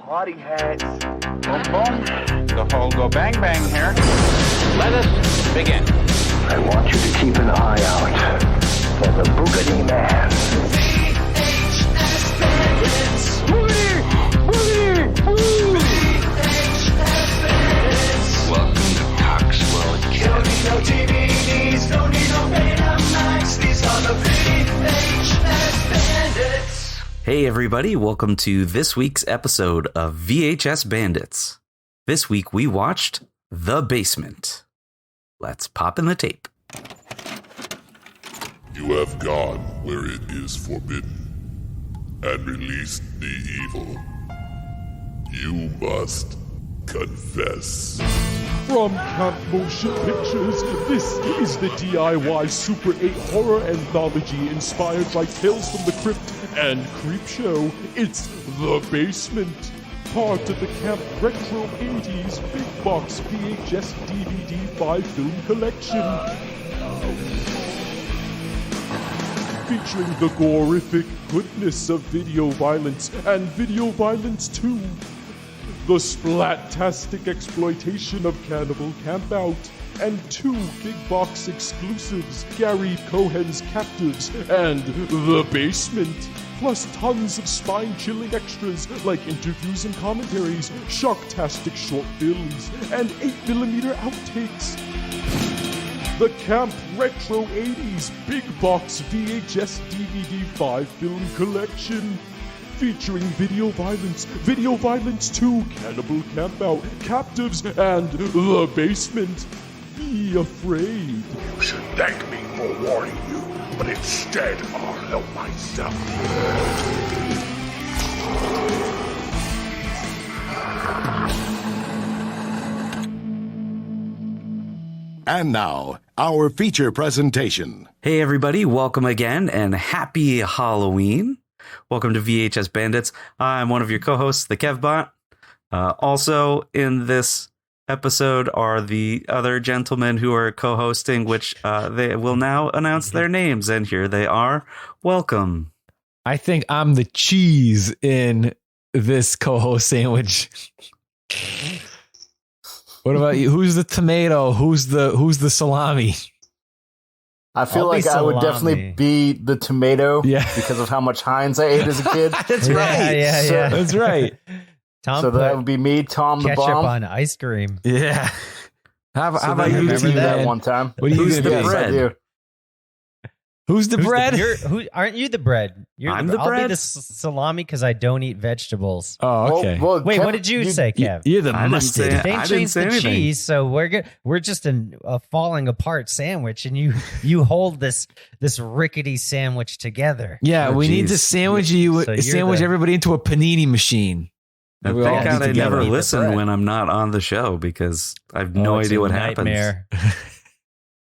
party hats. Boom, boom. The whole go bang bang here. Let us begin. I want you to keep an eye out for the Boogity Man. VHS Bandits. Boogie! Boogie! VHS Bandits. Welcome to Coxwell Academy. Don't need no DVDs, don't need no Betamax. These are the VHS Bandits. Hey everybody, welcome to this week's episode of VHS Bandits. This week we watched The Basement. Let's pop in the tape. You have gone where it is forbidden and released the evil. You must confess. From Camp Motion Pictures, this is the DIY Super 8 horror anthology inspired by Tales from the Crypt and Creep Show. It's The Basement, part of the Camp Retro 80s Big Box VHS DVD 5-film collection. Featuring the gorific goodness of video violence and video violence 2. The splat-tastic exploitation of Cannibal Campout, and 2 big box exclusives, Gary Cohen's Captives and The Basement, plus tons of spine-chilling extras like interviews and commentaries, shocktastic short films, and 8mm outtakes. The Camp Retro 80s Big Box VHS DVD 5-film collection. Featuring Video Violence 2, Cannibal Campout, Captives, and The Basement. Be afraid. You should thank me for warning you, but instead I'll help myself. And now, our feature presentation. Hey everybody, welcome again and happy Halloween. Welcome to VHS Bandits. I'm one of your co-hosts, the KevBot. Also in this episode are the other gentlemen who are co-hosting, which they will now announce their names, and here they are. Welcome. I think I'm the cheese in this co-host sandwich. What about you? Who's the tomato? Who's the salami? I feel like I would definitely be the tomato because of how much Heinz I ate as a kid. That's right. Yeah. That's right. Tom, so that would be me, Tom the ketchup bomb. on ice cream. Yeah. How about you? Remember that one time? What are you Who's the bread? Who's the bread? Aren't you the bread? I'm the bread. I'll be the salami because I don't eat vegetables. Oh, okay. Well, wait, what did you say, Kev? You're the mustard. They changed the cheese, so we're good. We're just a falling apart sandwich, and you hold this rickety sandwich together. Yeah, we need to sandwich everybody into a panini machine. Thank God I never listen when I'm not on the show because I have no idea what happens.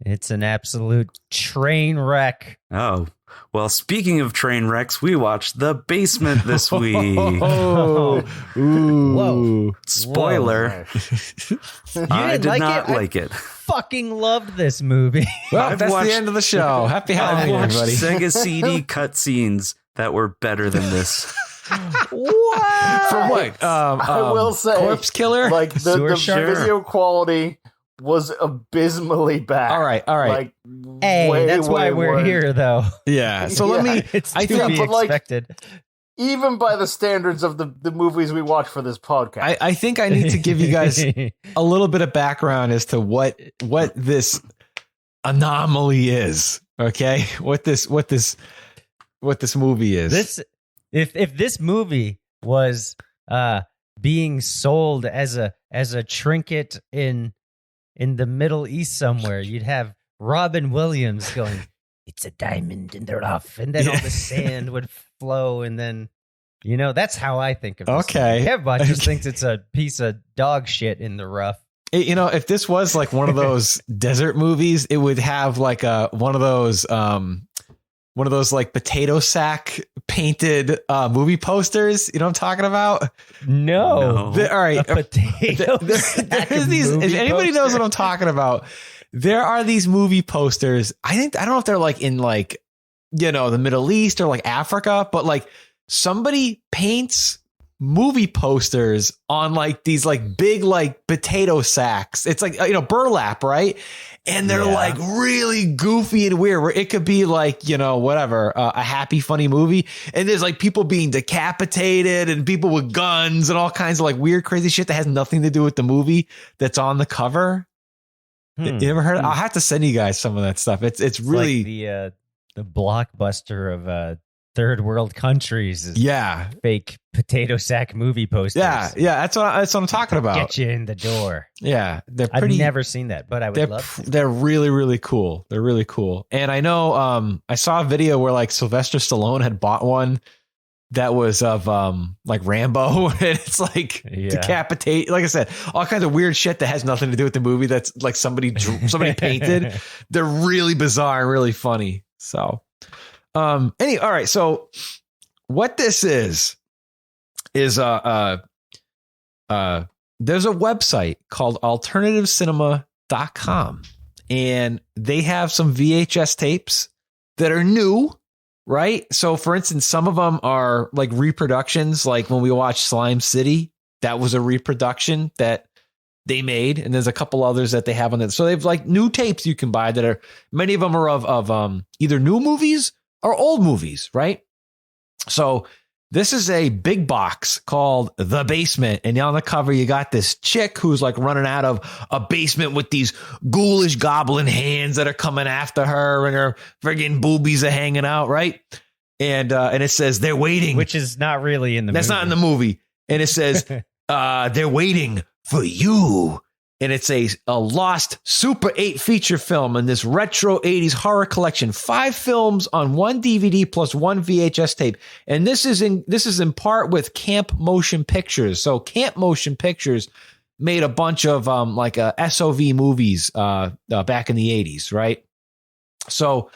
It's an absolute train wreck. Oh, well, speaking of train wrecks, we watched The Basement this week. Oh, whoa. Spoiler. Whoa. I did not like it. Fucking loved this movie. Well, that's the end of the show. Happy Halloween, everybody. Sega CD cutscenes that were better than this. What? From what? I will say, Corpse Killer? Like the video quality was abysmally bad. All right. Like, hey, that's why we're here, though. Yeah. So let me. It's to be expected. Even by the standards of the movies we watch for this podcast, I think I need to give you guys a little bit of background as to what this anomaly is. Okay, what this movie is. If this movie was being sold as a trinket in the Middle East somewhere, you'd have Robin Williams going, "It's a diamond in the rough," and then all the sand would flow, and then that's how I think of it. Okay, Kevbot just thinks it's a piece of dog shit in the rough. If this was like one of those desert movies, it would have like one of those like potato sack painted movie posters. You know what I'm talking about? No. All right. A potato sack if anybody knows what I'm talking about, there are these movie posters. I don't know if they're like in the Middle East or like Africa, but like somebody paints movie posters on like these like big like potato sacks. It's like, burlap, right? And they're like really goofy and weird, where it could be like, whatever, a happy, funny movie. And there's like people being decapitated and people with guns and all kinds of like weird, crazy shit that has nothing to do with the movie that's on the cover. You ever heard? I'll have to send you guys some of that stuff. It's really like the blockbuster of third world countries. Fake potato sack movie posters. Yeah. That's what I'm talking about. Get you in the door. Yeah, I've never seen that, but I would love to. They're really, really cool. They're really cool. And I know I saw a video where like Sylvester Stallone had bought one that was of like Rambo, and it's like decapitate. Like I said, all kinds of weird shit that has nothing to do with the movie. That's like somebody painted. They're really bizarre and really funny. So, all right. So, what this is there's a website called alternativecinema.com, and they have some VHS tapes that are new. Right. So, for instance, some of them are like reproductions. Like when we watched Slime City, that was a reproduction that they made. And there's a couple others that they have on that. So they have like new tapes you can buy that are, many of them are of either new movies or old movies. Right. So this is a big box called The Basement. And on the cover, you got this chick who's like running out of a basement with these ghoulish goblin hands that are coming after her, and her friggin' boobies are hanging out, right? And it says they're waiting. Which is not really in the movie. That's not in the movie. And it says they're waiting for you. And it's a lost Super 8 feature film in this retro 80s horror collection. 5 films on 1 DVD plus 1 VHS tape. And this is in part with Camp Motion Pictures. So Camp Motion Pictures made a bunch of SOV movies back in the 80s, right? So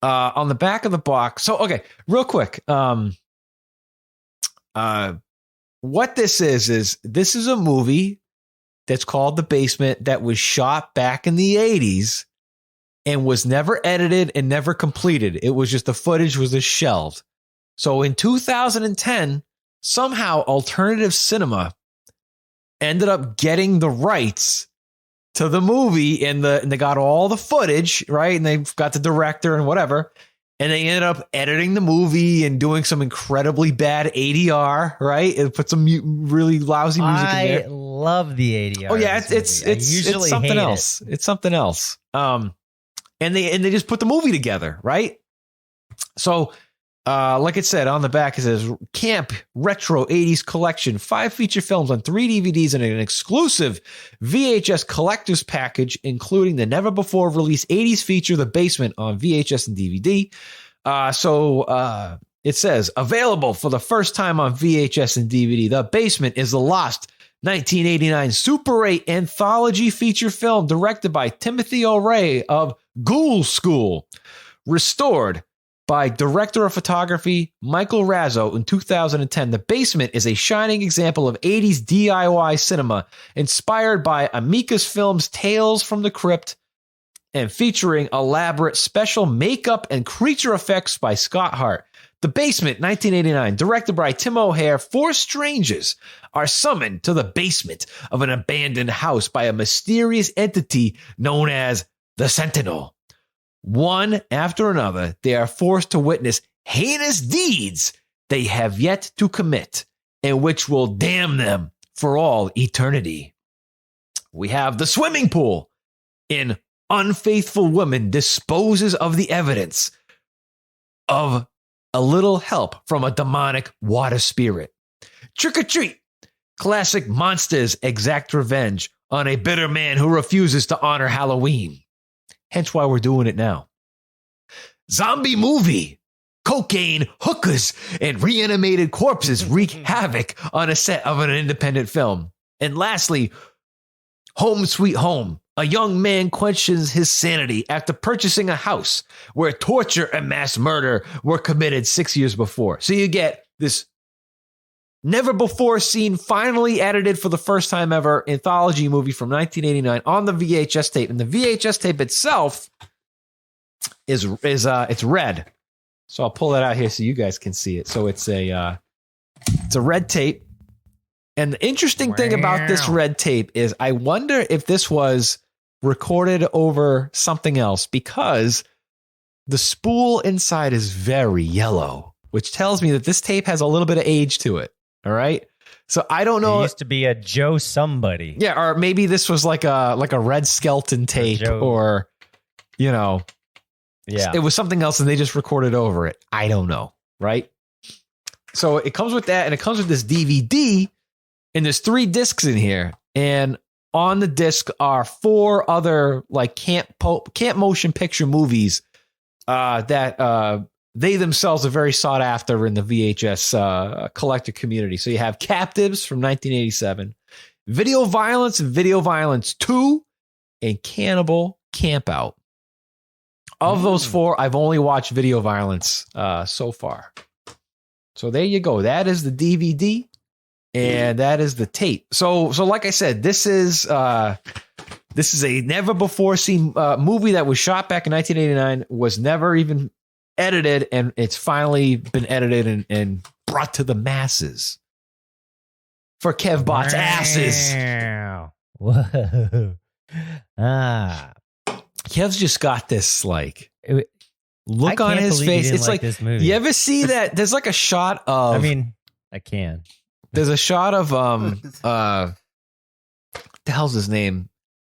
on the back of the box. So, okay, real quick. What this is this is a movie that's called The Basement that was shot back in the 80s and was never edited and never completed. It was just the footage was just shelved. So in 2010, somehow Alternative Cinema ended up getting the rights to the movie, and they got all the footage, right? And they've got the director and whatever. And they ended up editing the movie and doing some incredibly bad ADR, right? And put some really lousy music in there. I love the ADR. Oh yeah, it's something else. It's something else. And they just put the movie together, right? So, like it said on the back, it says Camp Retro 80s Collection, 5 feature films on 3 DVDs and an exclusive VHS collector's package, including the never before released 80s feature, The Basement, on VHS and DVD. So it says available for the first time on VHS and DVD. The Basement is the lost 1989 Super 8 anthology feature film directed by Timothy O'Ray of Ghoul School, restored by director of photography Michael Razzo in 2010. The Basement is a shining example of 80s DIY cinema, inspired by Amicus Films' Tales from the Crypt and featuring elaborate special makeup and creature effects by Scott Hart. The Basement, 1989, directed by Tim O'Hare. 4 strangers are summoned to the basement of an abandoned house by a mysterious entity known as the Sentinel. One after another, they are forced to witness heinous deeds they have yet to commit, and which will damn them for all eternity. We have the swimming pool. An unfaithful woman disposes of the evidence of a little help from a demonic water spirit. Trick or treat. Classic monsters exact revenge on a bitter man who refuses to honor Halloween. Hence why we're doing it now. Zombie movie. Cocaine, hookers, and reanimated corpses wreak havoc on a set of an independent film. And lastly, Home Sweet Home. A young man questions his sanity after purchasing a house where torture and mass murder were committed 6 years before. So you get this never before seen, finally edited for the first time ever anthology movie from 1989 on the VHS tape. And the VHS tape itself is it's red. So I'll pull that out here so you guys can see it. So it's a red tape, And the interesting thing about this red tape is I wonder if this was recorded over something else, because the spool inside is very yellow, which tells me that this tape has a little bit of age to it. All right. So I don't know. It used to be a Joe somebody. Yeah, or maybe this was like a Red Skelton tape, or yeah, it was something else and they just recorded over it. I don't know, right? So it comes with that, and it comes with this DVD, and there's 3 discs in here, and on the disc are 4 other like camp motion picture movies that they themselves are very sought after in the VHS collector community. So you have Captives from 1987, Video Violence and Video Violence 2, and Cannibal Campout. Of those 4, I've only watched Video Violence so far. So there you go. That is the DVD, and that is the tape. So like I said, this is a never before seen movie that was shot back in 1989, was never even edited, and it's finally been edited and brought to the masses for KevBot's asses. Whoa. Kev's just got this like look on his face. It's like this movie. You ever see that? There's like a shot of. I mean, I can. There's a shot of the hell's his name?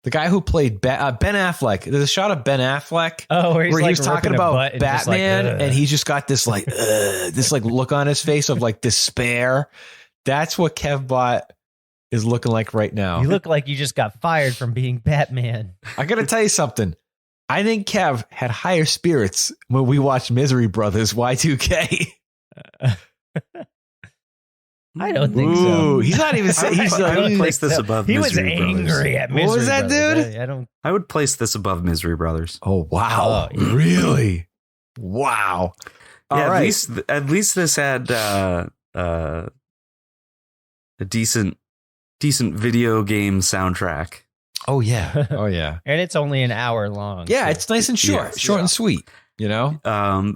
The guy who played Ben Affleck. There's a shot of Ben Affleck. Oh, where he like was talking about Batman, and he's just got this like this like look on his face of like despair. That's what KevBot is looking like right now. You look like you just got fired from being Batman. I got to tell you something. I think Kev had higher spirits when we watched Misery Brothers Y2K. I don't think so. He's not even saying. I would place this above He Misery was Brothers. angry at Misery What was that, Brothers. dude? I don't. I would place this above Misery Brothers. Oh wow! Oh, yeah. Really? Wow! Yeah, All right. at least this had a decent video game soundtrack. Oh yeah! Oh yeah! And it's only an hour long. Yeah, so. it's nice and short, and sweet. You know,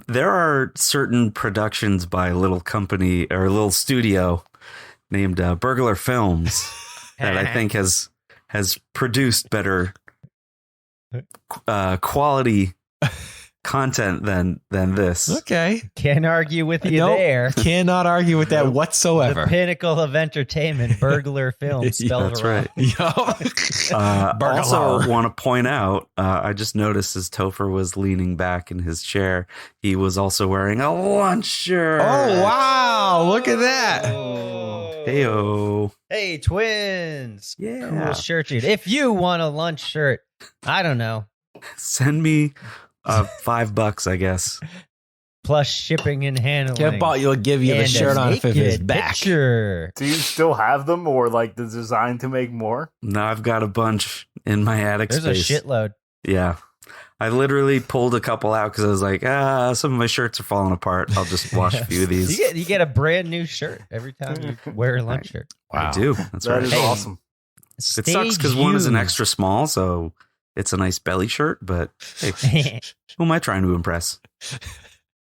there are certain productions by a little company or a little studio named Burglar Films that I think has produced better quality content than this. Okay, Can't argue with you there. Cannot argue with that whatsoever. The pinnacle of entertainment, Burglar Films. Spelled That's wrong. right. Also want to point out, I just noticed as Topher was leaning back in his chair, he was also wearing a lunch shirt. Oh wow! Look at that. Heyo. Hey, twins. Yeah. Cool shirt, dude. If you want a lunch shirt, I don't know. Send me $5, I guess. Plus shipping and handling. KevBot, you'll give you the And shirt a on if it's naked back. picture. Do you still have them, or like the design to make more? No, I've got a bunch in my attic There's space. a shitload. Yeah. I literally pulled a couple out because I was like, some of my shirts are falling apart. I'll just wash a few of these. You get a brand new shirt every time you wear a lunch shirt. Wow. I do. That's right. That is awesome. It sucks because one is an extra small, so it's a nice belly shirt, but hey, who am I trying to impress?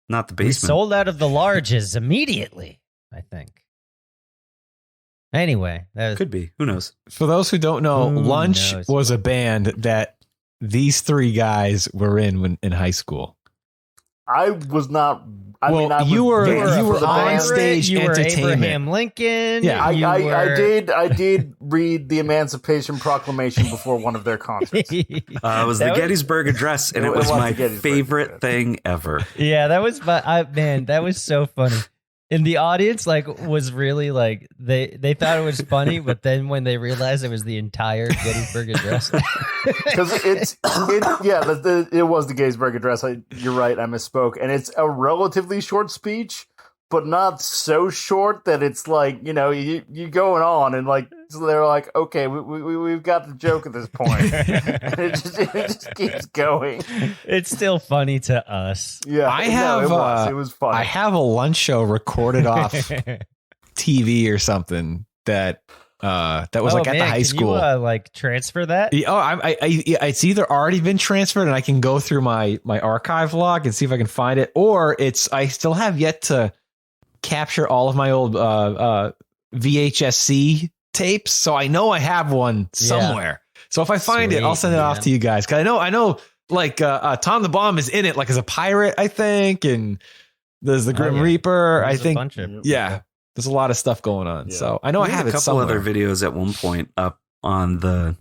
Not the We basement. sold out of the larges immediately, I think. Anyway, that was, Could be. Who knows? For those who don't know, Who Lunch knows? was a band that these 3 guys were in in high school. I was not. I Well, mean, I you was were- there you for were the on band. stage you were entertainment. Abraham Lincoln. Yeah. you I were- did read the Emancipation Proclamation before one of their concerts. It was the That was- Gettysburg Address, and It it was was my the Gettysburg favorite Address. thing ever. Yeah, that was man, that was so funny. And the audience was really they thought it was funny, but then when they realized it was the entire Gettysburg Address, Because it was the Gettysburg Address. You're right, I misspoke. And it's a relatively short speech, but not so short that it's like, you going on and like, so they're like, okay, we've got the joke at this point. And it just keeps going. it's still funny to us. Yeah, it was funny. I have a lunch show recorded off TV or something that was like at the high school. Can you transfer that? It's either already been transferred and I can go through my archive log and see if I can find it, or I still have yet to capture all of my old VHSC tapes, so I know I have one somewhere. So if I find it, I'll send it off to you guys. Cause I know, like Tom the Bomb is in it, like as a pirate, I think, and there's the Grim Reaper. There's I think, a bunch of, there's a lot of stuff going on. So I know I have a it couple somewhere. other videos at one point up on the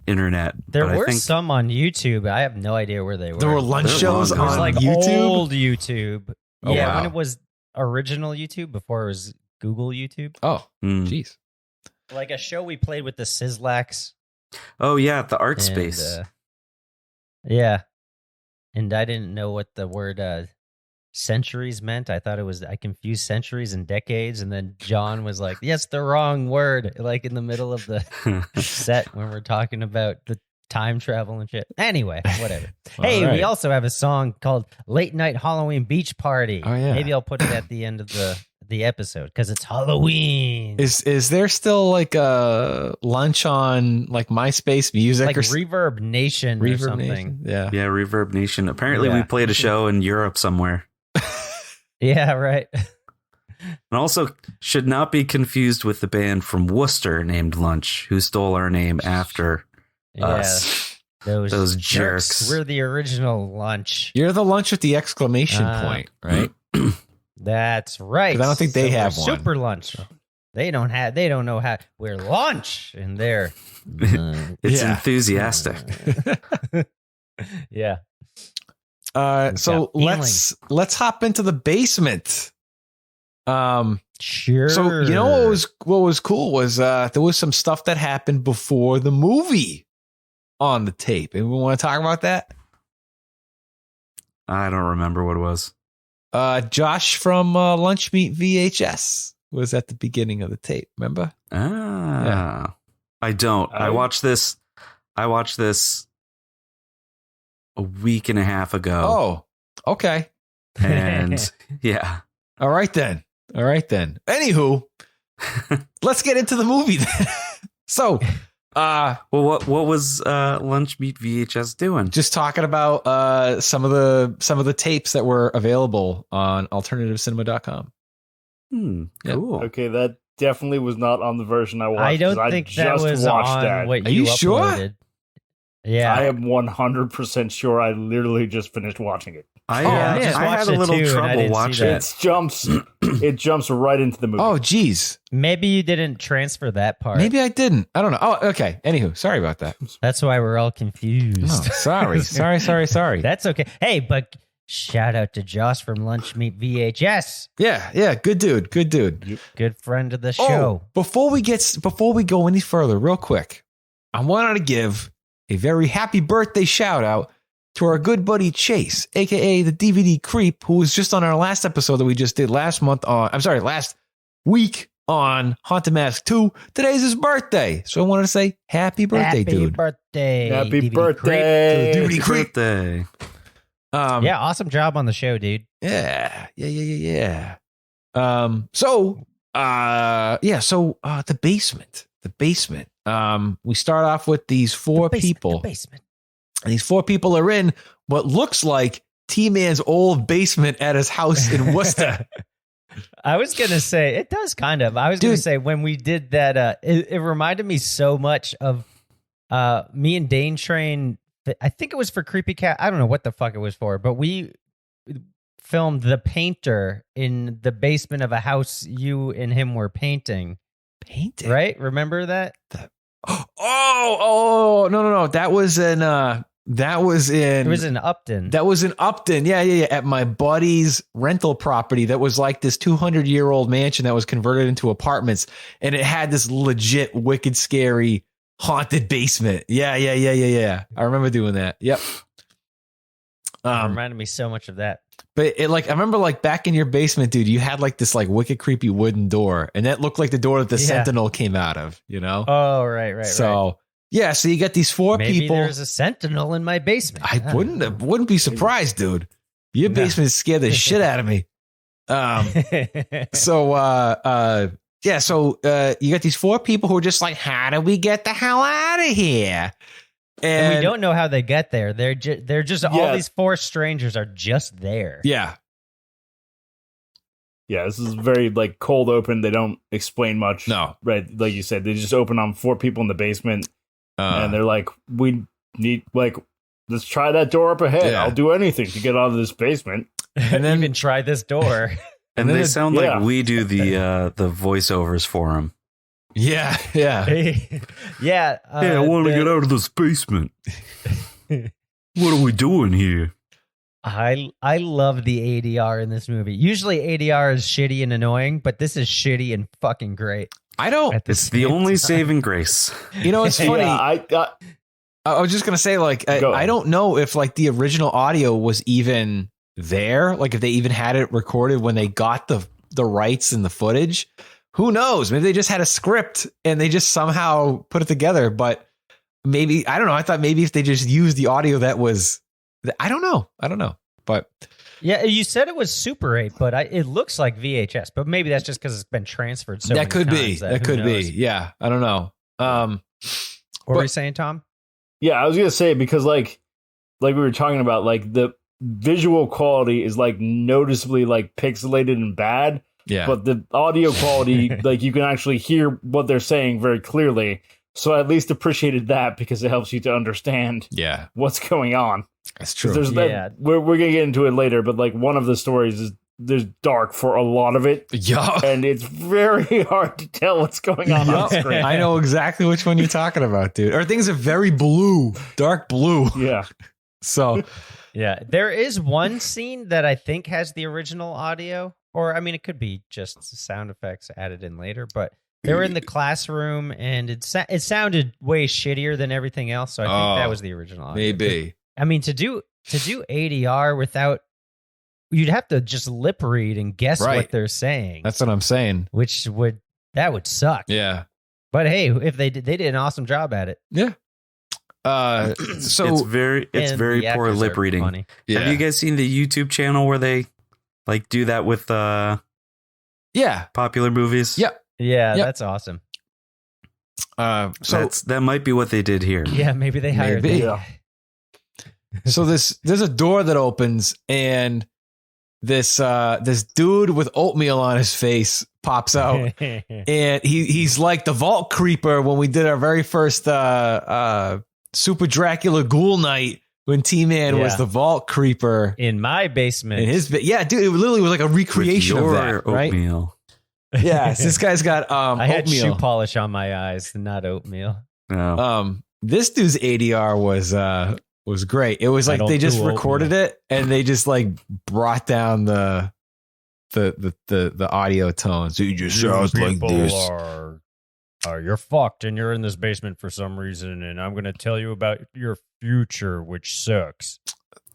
internet. There but were I think some on YouTube. I have no idea where they were. There were lunch shows It was on like YouTube. old YouTube. Oh, wow. When it was original YouTube before it was Google YouTube. Oh, jeez. Like a show we played with the Sizzlax. Oh yeah, the art And, space. Yeah. And I didn't know what the word centuries meant. I thought I confused centuries and decades. And then John was like, yes, the wrong word. Like in the middle of the set when we're talking about the time travel and shit. Anyway, whatever. Hey, we also have a song called Late Night Halloween Beach Party. Oh, yeah. Maybe I'll put it at the end of the episode because it's Halloween. Is there still like a lunch on like MySpace music like or Reverb Nation or something? Nation? Yeah. Yeah, Reverb Nation. Apparently we played a show in Europe somewhere. Yeah, right. And also should not be confused with the band from Worcester named Lunch, who stole our name after us. Those jerks. We're the original Lunch. You're the lunch with the exclamation point, right? That's right. 'Cause I don't think they we're have one. Super Lunch. They don't know how we're lunch in there. It's enthusiastic. Yeah. So let's hop into the basement. Sure. So you know what was cool was there was some stuff that happened before the movie on the tape. And we want to talk about that? I don't remember what it was. Josh from Lunch Meat VHS was at the beginning of the tape. Remember? I don't. I watched this a week and a half ago. Oh, okay. And yeah. All right then. Anywho, let's get into the movie then. So, well, what was Lunch Meat VHS doing? Just talking about some of the tapes that were available on alternativecinema.com. Cool. Okay, that definitely was not on the version I watched. I don't think that was on what Are you uploaded. sure? Yeah. I am 100% sure. I literally just finished watching it. I had a little trouble watching it. It jumps right into the movie. Oh, geez. Maybe you didn't transfer that part. Maybe I didn't. I don't know. Oh, okay. Anywho, sorry about that. That's why we're all confused. Oh, sorry. That's okay. Hey, but shout out to Josh from Lunch Meat VHS. Yeah. Good dude. Good friend of the show. Before we go any further, real quick, I wanted to give a very happy birthday shout out to our good buddy Chase, aka the DVD Creep, who was just on our last episode that we just did last week on Haunted Mask 2. Today's his birthday. So I wanted to say happy birthday, dude. Happy DVD birthday. Creep. DVD Creep. Birthday. Yeah, awesome job on the show, dude. Yeah. So the basement. We start off with these four people. The basement. And these four people are in what looks like T-Man's old basement at his house in Worcester. I was going to say, it does kind of. I was going to say, when we did that, it reminded me so much of me and Dane Train. I think it was for Creepy Cat. I don't know what the fuck it was for, but we filmed The Painter in the basement of a house you and him were painting. Painting? Right? Remember that? Oh, no. That was in It was in Upton. That was in Upton. Yeah. At my buddy's rental property that was like this 200-year-old mansion that was converted into apartments. And it had this legit wicked scary haunted basement. Yeah. I remember doing that. Yep. It reminded me so much of that. But I remember like back in your basement, dude, you had like this like wicked creepy wooden door, and that looked like the door that the Sentinel came out of, you know? Oh, right. So yeah, so you got these four Maybe people. There's a Sentinel in my basement. I wouldn't be surprised, dude. Your basement scared the shit out of me. So you got these four people who are just like, how do we get the hell out of here? And we don't know how they get there. They're just all these four strangers are just there. Yeah. Yeah, this is very like cold open. They don't explain much. No. Right, like you said, they just open on 4 people in the basement, and they're like, "We need like, let's try that door up ahead. Yeah. I'll do anything to get out of this basement." And then even try this door. And they sound yeah. like we do the voiceovers for them. Yeah, yeah. Yeah. Hey, I want to get out of this basement. What are we doing here? I love the ADR in this movie. Usually ADR is shitty and annoying, but this is shitty and fucking great. I don't. It's the only saving grace. You know, it's funny. Yeah, I was just gonna say, like, I don't know if like the original audio was even there, like if they even had it recorded when they got the rights and the footage. Who knows? Maybe they just had a script and they just somehow put it together. But maybe, I don't know. I thought maybe if they just used the audio that was, I don't know. But yeah, you said it was Super 8, but it looks like VHS. But maybe that's just because it's been transferred so that many could be. times That who could be. knows? Yeah, I don't know. What were you saying, Tom? yeah, I was gonna say because like we were talking about, like the visual quality is like noticeably like pixelated and bad. Yeah. But the audio quality, like you can actually hear what they're saying very clearly. So I at least appreciated that because it helps you to understand Yeah, what's going on. that's true. There's we're gonna get into it later, but like one of the stories is there's dark for a lot of it, Yeah. and it's very hard to tell what's going on screen. I know exactly which one you're talking about, dude. Or things are very blue, dark blue. Yeah, So Yeah, there is one scene that I think has the original audio, or I mean, it could be just sound effects added in later. But they were in the classroom, and it sounded way shittier than everything else. So I think that was the original audio. maybe. I mean, to do ADR without, you'd have to just lip read and guess Right. what they're saying, That's what I'm saying. which would suck. Yeah. But hey, if they did an awesome job at it. Yeah. So it's very And poor the actors lip are reading. funny. yeah. Have you guys seen the YouTube channel where they like do that with Yeah. popular movies? Yep. Yeah, Yep. that's awesome. So that might be what they did here. Yeah, maybe they hired Maybe. them. so there's a door that opens and this dude with oatmeal on his face pops out. And he's like the vault creeper when we did our very first Super Dracula Ghoul night when T-Man was Yeah. the vault creeper In my basement. in his yeah, dude, it literally was like a With recreation of your that, right? oatmeal. Yes, this guy's got I had shoe oatmeal. polish on my eyes, not oatmeal. No. This dude's ADR was great. It was I like don't they just do recorded it and they just like brought down the audio tones. It just sounds like this. You're fucked and you're in this basement for some reason, and I'm going to tell you about your future, which sucks.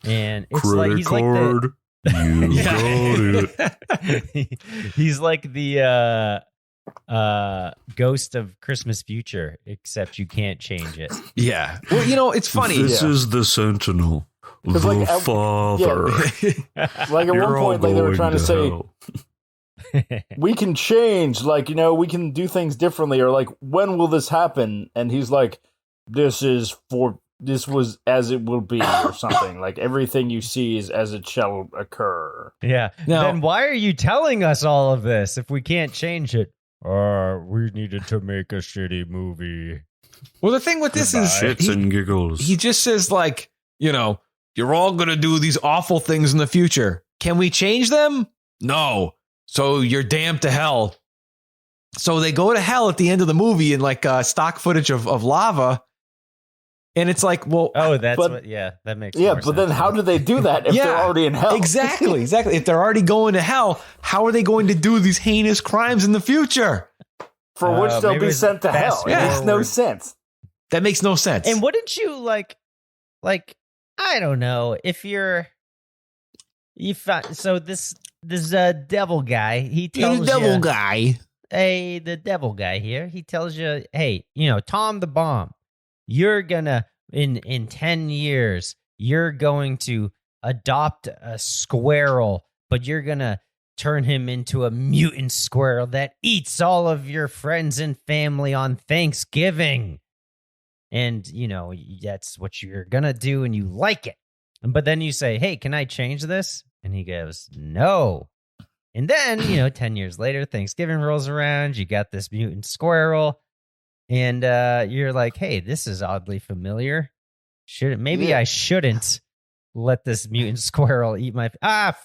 And it's like he's like the You got it. he's like the ghost of Christmas future, except you can't change it. Yeah. Well, you know, it's funny. This is the Sentinel, the like, father. like at You're one all point, like they were going trying to say, hell. we can change, like, you know, we can do things differently, or like, when will this happen? And he's like, this was as it will be, or something. Like, everything you see is as it shall occur. Yeah. Now- Then why are you telling us all of this if we can't change it? We needed to make a shitty movie. Well, the thing with this is Shits and giggles. he just says like, you know, you're all going to do these awful things in the future. Can we change them? No. So you're damned to hell. So they go to hell at the end of the movie in like stock footage of lava. And it's like, well, Oh, that's But- what. Yeah, that makes. Yeah, more but then sense. how do they do that if they're already in hell? Exactly. If they're already going to hell, how are they going to do these heinous crimes in the future? For which they'll maybe be it's sent to hell. fast It makes no forward. sense. That makes no sense. And wouldn't you like I don't know if you find so this devil guy, he tells you, guy. hey, the devil guy here, he tells you, hey, you know, Tom the Bomb, you're gonna in 10 years you're going to adopt a squirrel, but you're gonna turn him into a mutant squirrel that eats all of your friends and family on Thanksgiving. And, you know, that's what you're going to do and you like it. But then you say, hey, can I change this? And he goes, no. And then, 10 years later, Thanksgiving rolls around. You got this mutant squirrel. And you're like, hey, this is oddly familiar. Maybe I shouldn't let this mutant squirrel eat my...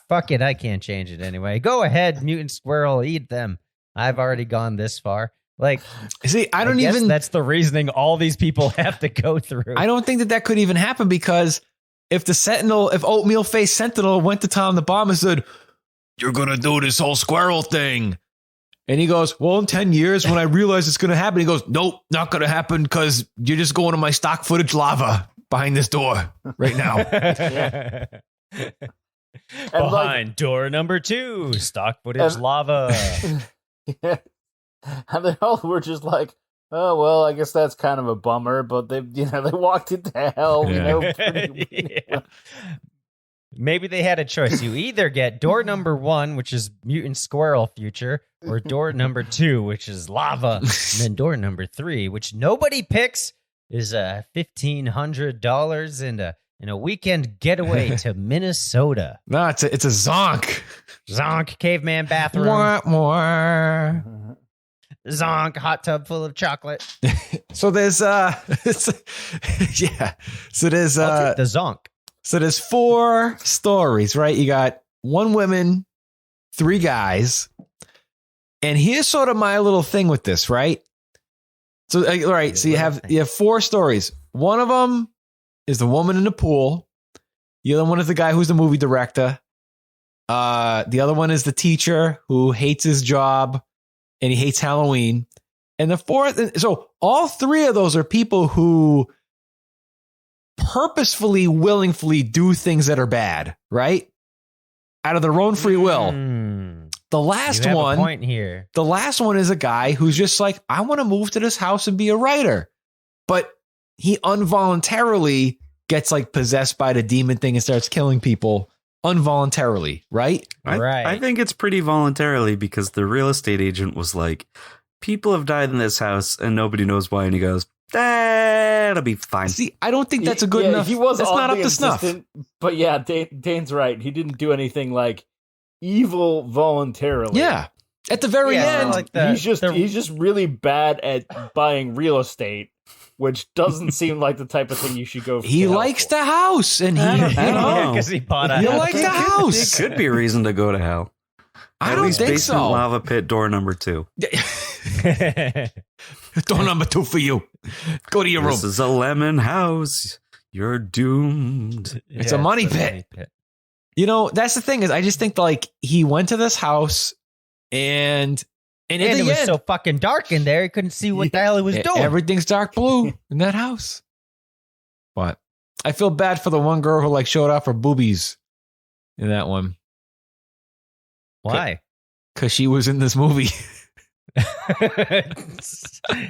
fuck it. I can't change it anyway. Go ahead, mutant squirrel, eat them. I've already gone this far. Like, see, I guess even... that's the reasoning all these people have to go through. I don't think that could even happen, because if Oatmeal Face Sentinel went to Tom the Bomb and said, you're going to do this whole squirrel thing. And he goes, well, in 10 years when I realize it's going to happen, he goes, nope, not going to happen, because you're just going to my stock footage lava behind this door right now. Behind door number 2, stock footage lava. Yeah. And they all were just like, oh, well, I guess that's kind of a bummer, but they walked into hell, Yeah. Maybe they had a choice. You either get door number 1, which is mutant squirrel future, or door number 2, which is lava. And then door number 3, which nobody picks, is $1,500 and a weekend getaway to Minnesota. No, it's a zonk. Zonk, caveman bathroom. More. Zonk, hot tub full of chocolate. So there's yeah. So there's I'll take the zonk. So there's 4 stories, right? You got 1 woman, 3 guys. And here's sort of my little thing with this, right? So, all right, so you have 4 stories. One of them is the woman in the pool. The other one is the guy who's the movie director. The other one is the teacher who hates his job and he hates Halloween. And the 4th, so all 3 of those are people who purposefully, willingly do things that are bad, right? Out of their own free will. The last one, point here. The last one is a guy who's just like, I want to move to this house and be a writer. But he involuntarily gets like possessed by the demon thing and starts killing people involuntarily, right? Right. I think it's pretty voluntarily, because the real estate agent was like, people have died in this house and nobody knows why. And he goes, that'll be fine. See, I don't think that's a good enough. He was that's not up to insistent, snuff. But yeah, Dane's right. He didn't do anything like evil voluntarily. Yeah. At the very end, like he's just really bad at buying real estate, which doesn't seem like the type of thing you should go for. He likes the house, and he, because he bought a he house. likes the house. It could be a reason to go to hell. I At don't least think basement so. lava pit door number 2. Door number 2 for you. Go to your room. This is a lemon house. You're doomed. It's a money pit. You know, that's the thing, is I just think like he went to this house and it was so fucking dark in there, he couldn't see what the hell he was doing. Everything's dark blue in that house. But I feel bad for the one girl who like showed off her boobies in that one. Why? Because she was in this movie. Hey,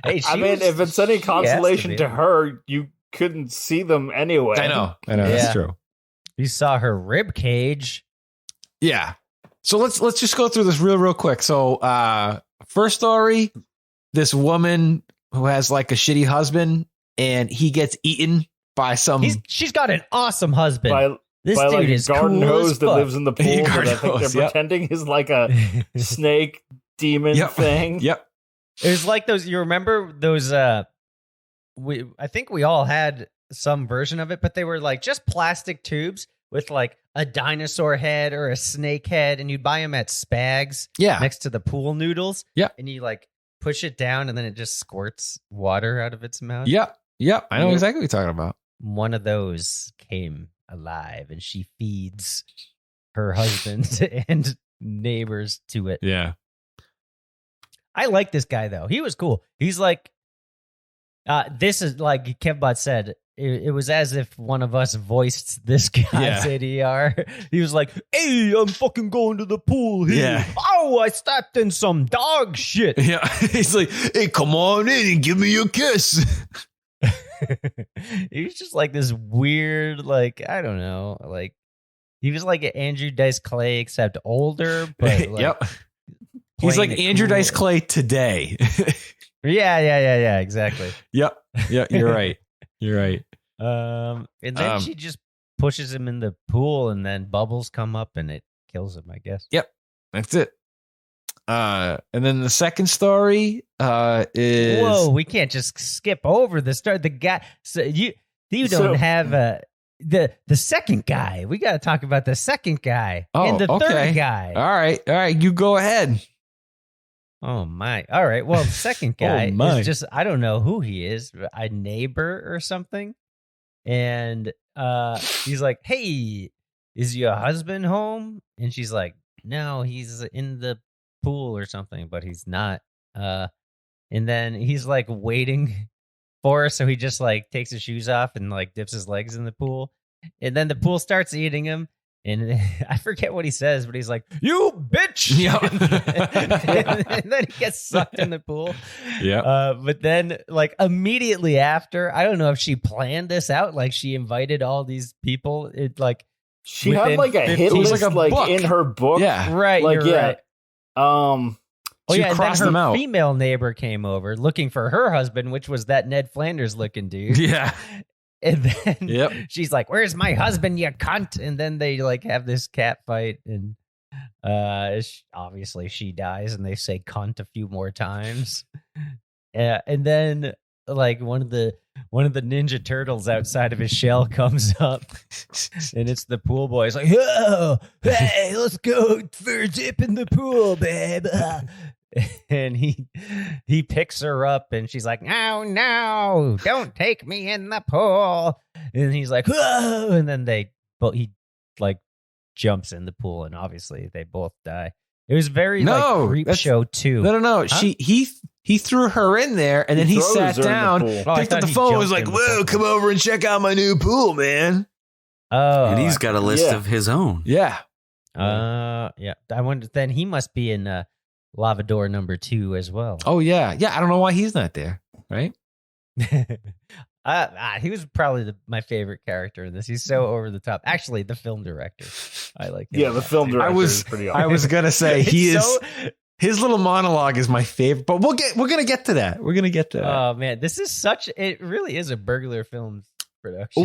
if it's any consolation to her, you couldn't see them anyway. I know. That's true. You saw her rib cage. Yeah. So let's just go through this real quick. So first story, this woman who has like a shitty husband and he gets eaten by some... She's got an awesome husband. This by dude like is a garden cool hose as that fuck. lives in the pool that I think they're pretending is like a snake demon thing. Yep. It was like those, you remember those, I think we all had some version of it, but they were like just plastic tubes with like a dinosaur head or a snake head, and you'd buy them at Spags next to the pool noodles. Yeah. And you like push it down and then it just squirts water out of its mouth. Yep. I know exactly what you're talking about. One of those came alive and she feeds her husband and neighbors to it. Yeah. I like this guy though. He was cool. He's like, this is like Kevbot said, it was as if one of us voiced this guy's ADR. He was like, hey, I'm fucking going to the pool here. Yeah. Oh, I stepped in some dog shit. Yeah. He's like, hey, come on in and give me a kiss. He was just like this weird, like, I don't know, like he was like an Andrew Dice Clay except older, but like, yep. He's like Andrew Dice Clay today. Yeah, exactly. Yep. Yeah, you're right. You're right. And then she just pushes him in the pool and then bubbles come up and it kills him, I guess. Yep. That's it. And then the second story is we can't just skip over the start. The guy, so you don't have the second guy. We got to talk about the second guy and the third guy. All right, you go ahead. Oh my! All right. Well, the second guy is just I don't know who he is, a neighbor or something, and he's like, "Hey, is your husband home?" And she's like, "No, he's in the pool or something," but he's not. And then he's like waiting for her, so he just like takes his shoes off and like dips his legs in the pool, and then the pool starts eating him. And I forget what he says, but he's like, "You bitch!" Yeah. and then he gets sucked in the pool. Yeah. But then, like immediately after, I don't know if she planned this out. Like she invited all these people. It like she had like a hit 15 list like in her book. Yeah. Right. Like you're right. Oh yeah, and then crossed them her out. female neighbor came over looking for her husband, which was that Ned Flanders looking dude. Yeah. And then she's like, "Where's my husband, you cunt?" And then they like have this cat fight, and obviously she dies, and they say "cunt" a few more times. And then like one of the Ninja Turtles outside of his shell comes up, and it's the pool boy. He's like, "Oh, hey, let's go for a dip in the pool, babe." And he picks her up, and she's like, no, don't take me in the pool. And he's like, "Whoa!" And then he like jumps in the pool, and obviously they both die. It was very like Creep Show 2. No. Huh? He threw her in there, and then he sat down, picked up the phone, was like, "Whoa, come over and check out my new pool, man." Oh, And he's got a list of his own. Yeah. Yeah. I wonder. Then he must be in Lavador number 2 as well. Oh yeah. I don't know why he's not there. Right. He was probably my favorite character in this. He's so over the top. Actually, the film director, I like him. Yeah, the film director is pretty awesome. I was gonna say he It's is. His little monologue is my favorite, but we're gonna get to that. We're gonna get to that. Oh man, this is it really is a burglar films production.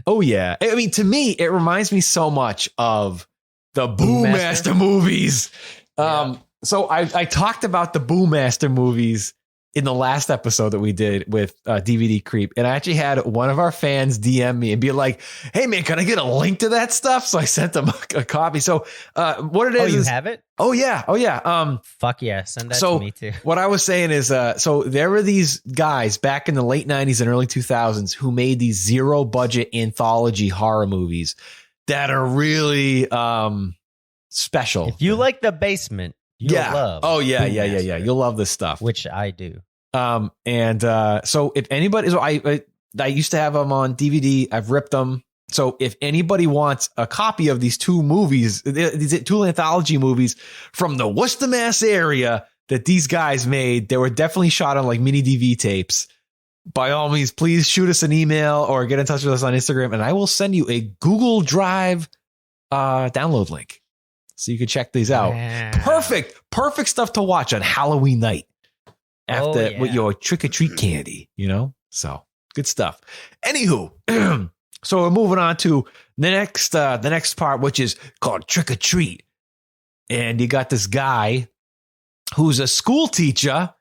Oh yeah. I mean, to me, it reminds me so much of the Boomaster movies. So I talked about the Boomaster movies in the last episode that we did with DVD Creep, and I actually had one of our fans DM me and be like, "Hey man, can I get a link to that stuff?" So I sent them a copy. So what it is? You have it? Oh yeah. Fuck yeah, send that to me too. What I was saying is, so there were these guys back in the late 90s and early 2000s who made these zero budget anthology horror movies that are really special. If you like The Basement, you'll love. Oh yeah. You'll love this stuff, which I do. So if anybody, so I used to have them on DVD. I've ripped them. So if anybody wants a copy of these two movies, these two anthology movies from the Worcester, Mass area that these guys made, they were definitely shot on like mini DV tapes. By all means, please shoot us an email or get in touch with us on Instagram, and I will send you a Google Drive download link so you can check these out. Perfect stuff to watch on Halloween night after with your trick or treat candy, So good stuff. Anywho, so we're moving on to the next part, which is called Trick or Treat, and you got this guy who's a school teacher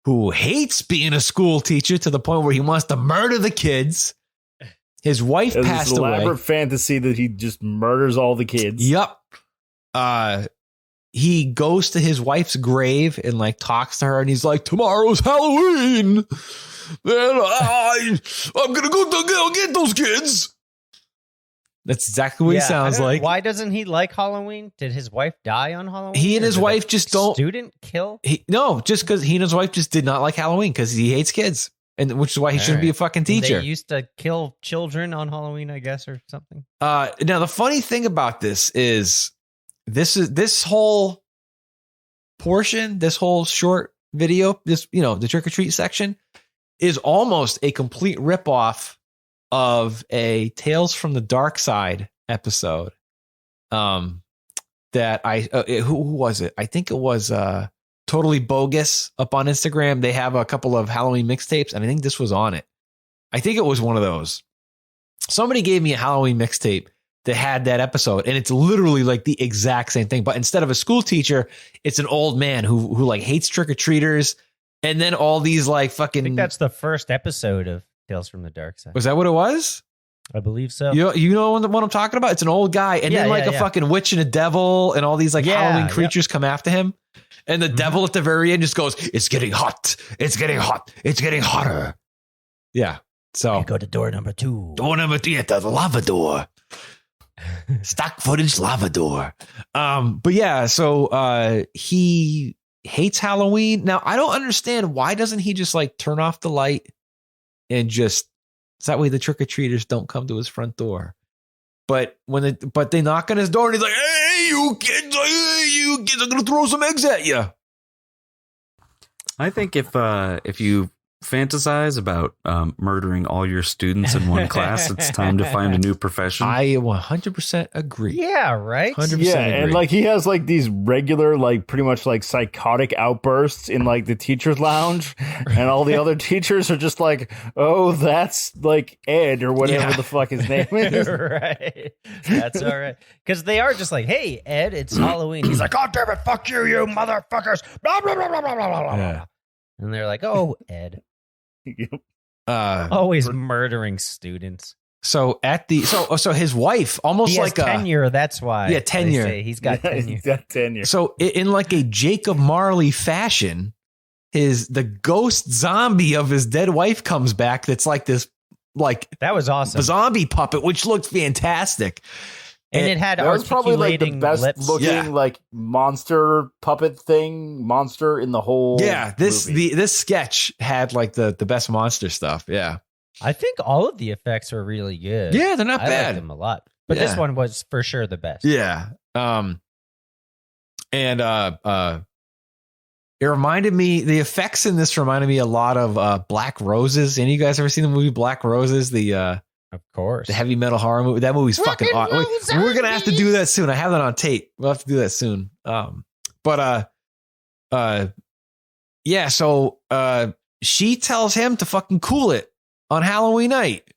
who hates being a school teacher to the point where he wants to murder the kids. His wife passed this elaborate away. fantasy that he just murders all the kids. Yep. He goes to his wife's grave and like talks to her, and he's like, "Tomorrow's Halloween, and I'm gonna go get those kids." That's exactly what he sounds like. Why doesn't he like Halloween? Did his wife die on Halloween? He and his wife just don't. Student kill? No, just because he and his wife just did not like Halloween because he hates kids, and which is why he shouldn't be a fucking teacher. They used to kill children on Halloween, I guess, or something. Now the funny thing about this is this whole portion, this whole short video, the trick or treat section is almost a complete ripoff of a Tales from the Dark Side episode. That who was it? I think it was Totally Bogus up on Instagram. They have a couple of Halloween mixtapes, and I think this was on it. I think it was one of those. Somebody gave me a Halloween mixtape that had that episode, and it's literally like the exact same thing. But instead of a school teacher, it's an old man who like hates trick-or-treaters, and then all these like fucking. I think that's the first episode of Tales from the Dark Side. Was that what it was? I believe so. You know what I'm talking about? It's an old guy, and then like a fucking witch and a devil, and all these like Halloween creatures come after him, and the devil at the very end just goes, "It's getting hot. It's getting hot. It's getting hotter." Yeah. So you go to door number 2. Door number 3 at the lava door. Stock footage lava door. But yeah, so he hates Halloween. Now I don't understand, why doesn't he just like turn off the light and just, so that way the trick-or-treaters don't come to his front door. But they knock on his door and he's like, hey you kids, I'm gonna throw some eggs at you. I think if you fantasize about murdering all your students in one class, it's time to find a new profession. I 100% agree. Yeah, right? 100% Yeah, agree. and like he has like these regular, like pretty much like psychotic outbursts in like the teacher's lounge, and all the other teachers are just like, oh, that's like Ed or whatever the fuck his name is. Right. That's all right. Because they are just like, hey, Ed, it's Halloween. He's like, God damn it, fuck you, you motherfuckers. Blah, blah, blah, blah, blah, blah, blah. Yeah. And they're like, oh, Ed. Always murdering students. So at the so his wife almost he has like tenure. That's why. Yeah, tenure. They say he's got tenure. He's got tenure. So in like a Jacob Marley fashion, the ghost zombie of his dead wife comes back. That's like this, like that was awesome. A zombie puppet, which looked fantastic. And it had that was probably like the best lips. looking like monster puppet monster in the whole movie. This sketch had like the best monster stuff. Yeah. I think all of the effects are really good. Yeah, they're not bad. I like them a lot. But this one was for sure the best. Yeah. It reminded me, the effects in this reminded me a lot of Black Roses. Any of you guys ever seen the movie Black Roses? Of course. The heavy metal horror movie. That movie's fucking awesome. We're going to have to do that soon. I have that on tape. We'll have to do that soon. Yeah. So she tells him to fucking cool it on Halloween night.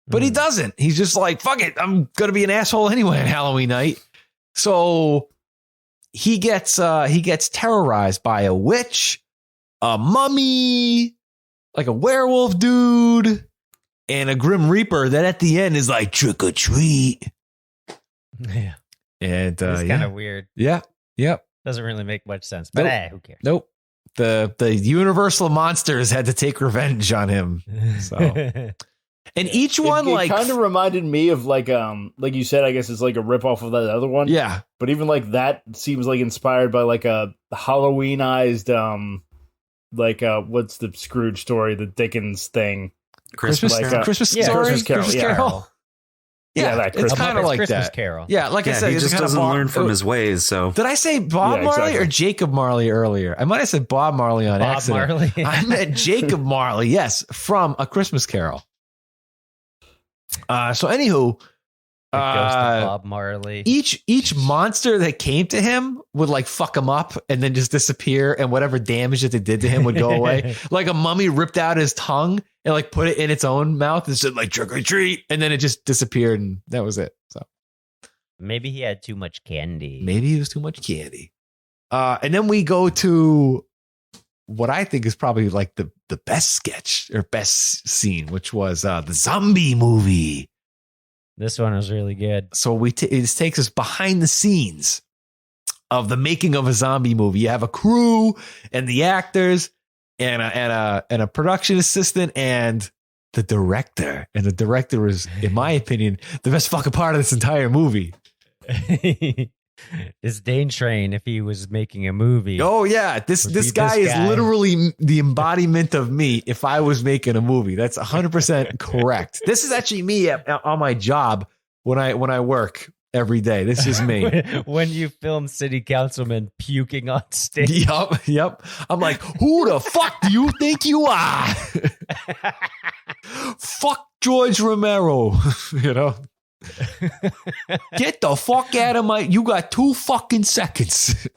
But he doesn't. He's just like, fuck it. I'm going to be an asshole anyway on Halloween night. So he gets terrorized by a witch, a mummy, like a werewolf dude, and a Grim Reaper that at the end is like, trick or treat. Yeah. And it's kind of weird. Yeah. Yep. Doesn't really make much sense. But who cares? Nope. The Universal monsters had to take revenge on him. So and each one it kind of reminded me of like you said, I guess it's like a ripoff of that other one. Yeah. But even like that seems like inspired by like a Halloweenized what's the Scrooge story, the Dickens thing. Christmas Carol. Christmas Carol. Yeah, it's kind of like Christmas that. Carol. Yeah, like I said, he just doesn't learn from his ways. So did I say Bob Marley or Jacob Marley earlier? I might have said Bob Marley on accident. Marley. I meant Jacob Marley. Yes, from A Christmas Carol. So anywho, the ghost of Bob Marley. Each monster that came to him would like fuck him up and then just disappear, and whatever damage that they did to him would go away. Like a mummy ripped out his tongue and like put it in its own mouth and said like trick or treat, and then it just disappeared, and that was it. So maybe he had too much candy. Maybe it was too much candy. And then we go to what I think is probably like the best sketch or best scene, which was the zombie movie. This one was really good. So it takes us behind the scenes of the making of a zombie movie. You have a crew and the actors and a production assistant and the director. And the director is, in my opinion, the best fucking part of this entire movie. This Dane Train, if he was making a movie. Oh yeah, this guy is literally the embodiment of me if I was making a movie. That's 100% correct. This is actually me on my job when I work every day. This is me. When you film city councilmen puking on stage. Yep. I'm like, who the fuck do you think you are? Fuck George Romero, you know? Get the fuck out of you got 2 fucking seconds.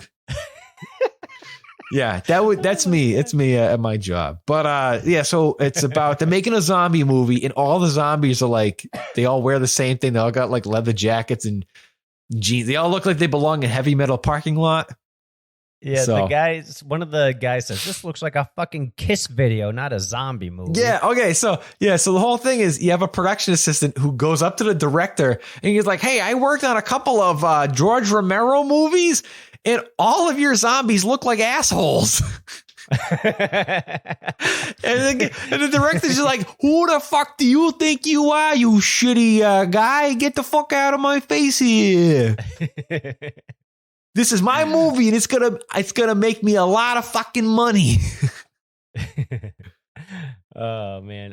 Yeah, that's me. It's me at my job. But yeah, so it's about they're making a zombie movie, and all the zombies are like they all wear the same thing. They all got like leather jackets and jeans. They all look like they belong in heavy metal parking lot. Yeah, So- one of the guys says this looks like a fucking Kiss video, not a zombie movie. Yeah. Okay. So the whole thing is you have a production assistant who goes up to the director and he's like, "Hey, I worked on a couple of George Romero movies, and all of your zombies look like assholes." And the director's just like, "Who the fuck do you think you are, you shitty guy? Get the fuck out of my face here. This is my movie, and it's gonna make me a lot of fucking money." Oh man,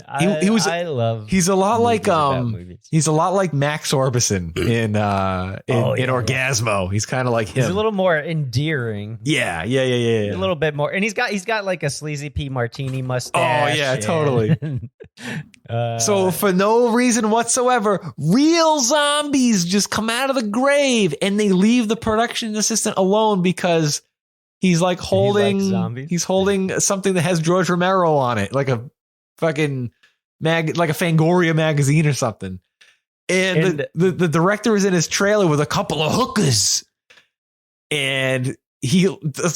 He's a lot like movies about movies. he's a lot like Max Orbison in Orgasmo. He's kind of like him. He's a little more endearing. Yeah. A little bit more, and he's got like a sleazy P martini mustache. Oh yeah, totally. Uh, So for no reason whatsoever, real zombies just come out of the grave, and they leave the production assistant alone because he's like holding zombies? he's holding something that has George Romero on it, like a fucking like a Fangoria magazine or something. And the director is in his trailer with a couple of hookers, and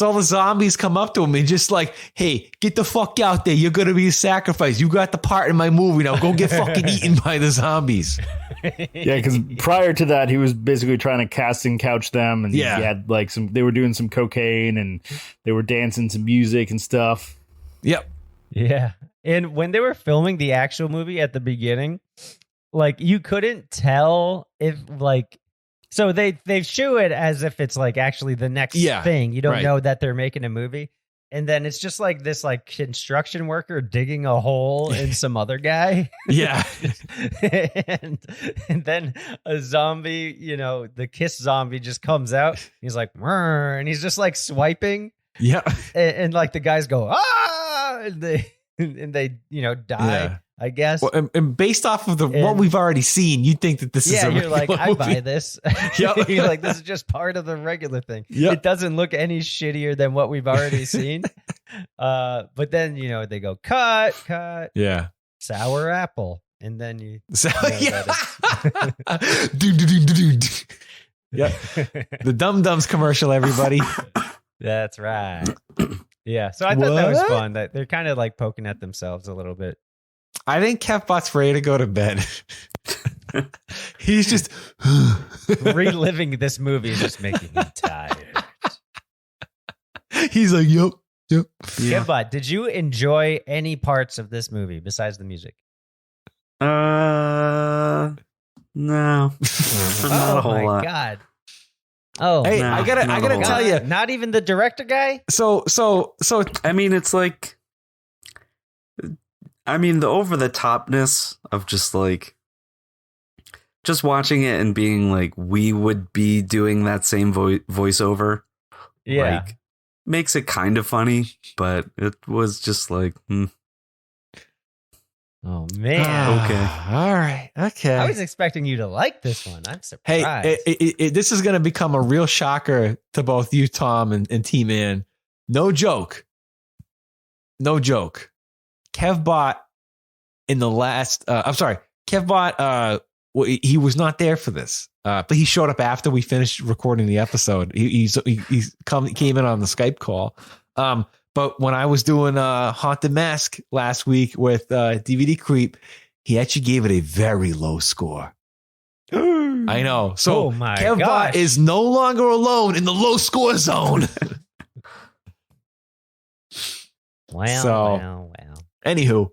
all the zombies come up to him and just like, "Hey, get the fuck out there. You're going to be a sacrifice. You got the part in my movie. Now go get fucking eaten by the zombies." Yeah, because prior to that, he was basically trying to casting couch them, and Yeah. he had like they were doing some cocaine and they were dancing some music and stuff. Yep. Yeah. And when they were filming the actual movie at the beginning, like you couldn't tell if like, so they show it as if it's like actually the next thing. You don't right. know that they're making a movie. And then it's just like this like construction worker digging a hole in some other guy. Yeah. and then a zombie, the Kiss zombie just comes out. He's like, "Mrr," and he's just like swiping. Yeah. And like the guys go, "Ah!" and they die, Yeah. I guess. Well, and based off of what we've already seen, you'd think that this is a you're like, regular I buy movie. this. Yep. You're like, this is just part of the regular thing. Yep. It doesn't look any shittier than what we've already seen. But then, they go, cut, Yeah. sour apple. And then you. So, yeah. Yeah. The Dum Dums commercial, everybody. That's right. Yeah. So I thought that was What? fun. That they're kind of like poking at themselves a little bit. I think Kevbot's ready to go to bed. He's just Reliving this movie is just making me tired. He's like, yep. Kevbot, did you enjoy any parts of this movie besides the music? No. Not a whole lot. God. Oh, Hey, No, I gotta not a whole tell you. Not even the director guy? So I mean, it's like, the over the topness of just watching it and being like, we would be doing that same voiceover. Yeah. Like, makes it kind of funny, but it was just like, Oh, man. Okay. All right. Okay. I was expecting you to like this one. I'm Hey, surprised. this is going to become a real shocker to both you, Tom, and T-Man. No joke. Kevbot in the last, Kevbot, he was not there for this, but he showed up after we finished recording the episode. He came in on the Skype call. But when I was doing Haunted Mask last week with DVD Creep, he actually gave it a very low score. I know. So Oh my Kevbot gosh. is no longer alone in the low score zone. Wow. Anywho,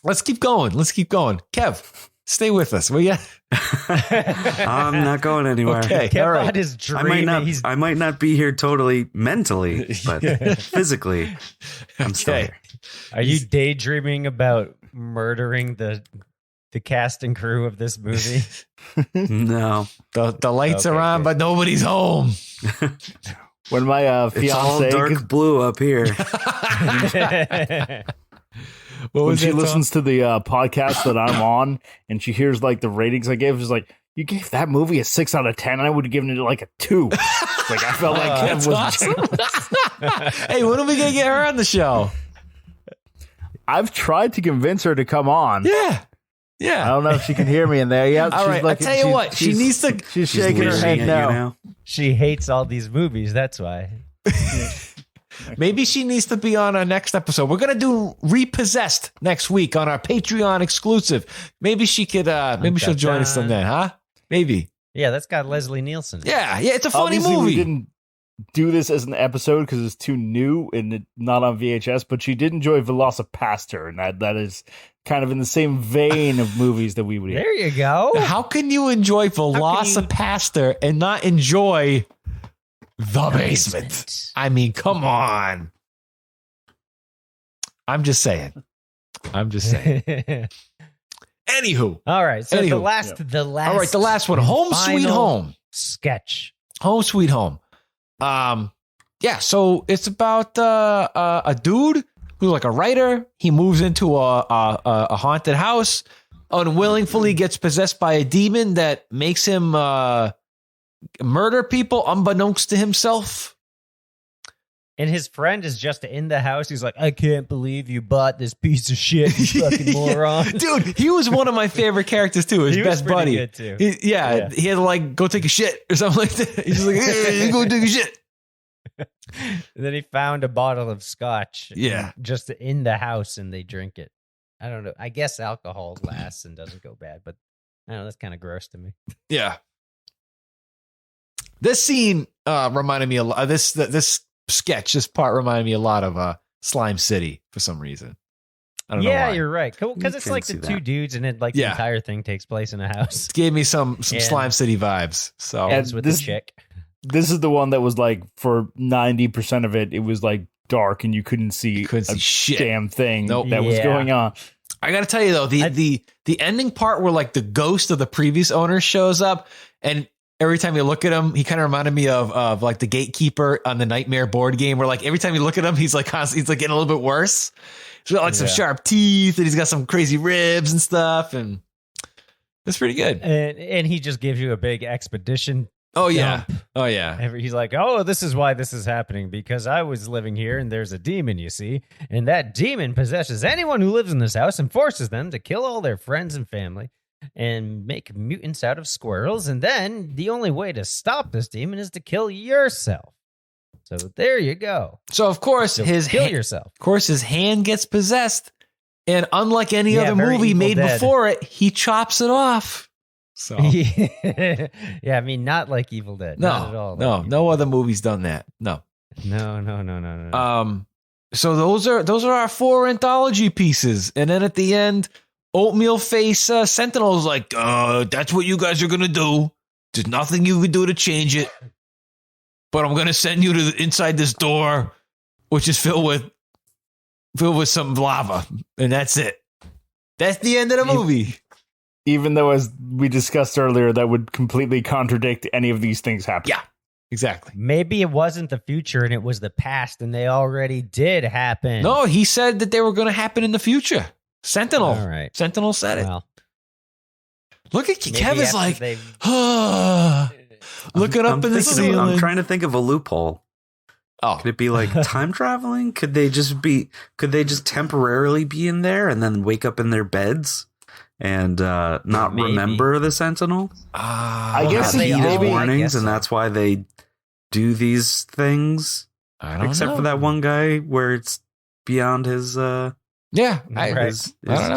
let's keep going. Kev, stay with us, will you? I'm not going anywhere. Okay. Kevbot all right. is I dreaming. might not be here totally mentally, but physically, I'm still Okay. here. Are you daydreaming about murdering the cast and crew of this movie? No, The lights Okay, are on, good. but nobody's home. When my it's all fiance dark blue up here. What when was she it, Tom? listens to the podcast that I'm on and she hears like the ratings I gave, she's like, "You gave that movie a 6 out of 10, and I would have given it like a 2." fantastic. I felt like Kev That's was awesome. Hey, when are we gonna get her on the show? I've tried to convince her to come on. Yeah. I don't know if she can hear me in there. Yeah. All right. I tell you what, she needs to. She's shaking her head now. She hates all these movies. That's why. Maybe she needs to be on our next episode. We're gonna do Repossessed next week on our Patreon exclusive. Maybe she could. Maybe she'll join us on that, huh? Maybe. Yeah, that's got Leslie Nielsen. Yeah. It's a funny Obviously, movie. we didn't do this as an episode because it's too new and not on VHS. But she did enjoy Velocipaster, and that is kind of in the same vein of movies that we would. There you go. How can you enjoy Velocipaster and not enjoy The Basement? I mean, come on. I'm just saying. Anywho. All right. So the last. All right, the last one. Home Sweet Home. Sketch. Home Sweet Home. Yeah, so it's about a dude who's like a writer. He moves into a haunted house, unwillingly gets possessed by a demon that makes him murder people unbeknownst to himself. And his friend is just in the house. He's like, I can't believe you bought this piece of shit, you fucking moron. Dude, he was one of my favorite characters too. His best buddy. Good too. He had to like go take a shit or something like that. He's just like, hey, go take a shit. And then he found a bottle of scotch. Yeah. Just in the house, and they drink it. I don't know. I guess alcohol lasts and doesn't go bad, but I don't know. That's kind of gross to me. Yeah. This scene reminded me a lot. This sketch, this part reminded me a lot of Slime City for some reason. I don't know why. You're right. Because it's like the two dudes, and it the entire thing takes place in a house. It gave me some Slime City vibes. So ends with the chick. This is the one that was like for 90% of it, it was like dark and you couldn't see shit. Damn thing that was going on. I got to tell you though, the ending part where like the ghost of the previous owner shows up, and every time you look at him, he kind of reminded me of like the gatekeeper on the Nightmare board game, where like every time you look at him, he's like getting a little bit worse. He's got like some sharp teeth, and he's got some crazy ribs and stuff, and it's pretty good. And he just gives you a big expedition. Oh yeah. dump. Oh yeah. He's like, oh, this is why this is happening, because I was living here and there's a demon, you see, and that demon possesses anyone who lives in this house and forces them to kill all their friends and family and make mutants out of squirrels. And then the only way to stop this demon is to kill yourself. So there you go. So of course kill yourself. Of course his hand gets possessed, and unlike any other movie made before it, he chops it off. So yeah, I mean, not like Evil Dead. Not at all. No other movie's done that. No. So those are our 4 anthology pieces, and then at the end, Oatmeal Face Sentinel's like, that's what you guys are gonna do. There's nothing you can do to change it, but I'm gonna send you to inside this door, which is filled with some lava, and that's it. That's the end of the movie. Even though, as we discussed earlier, that would completely contradict any of these things happening. Yeah, exactly. Maybe it wasn't the future and it was the past, and they already did happen. No, he said that they were going to happen in the future. Sentinel. All right. Sentinel said it. Look at Kev is like, looking up in the ceiling. I'm trying to think of a loophole. Oh, could it be like time traveling? Could they just temporarily be in there and then wake up in their beds and not remember the Sentinel? I guess maybe warnings, and that's why they do these things. I don't know. Except for that one guy where it's beyond his his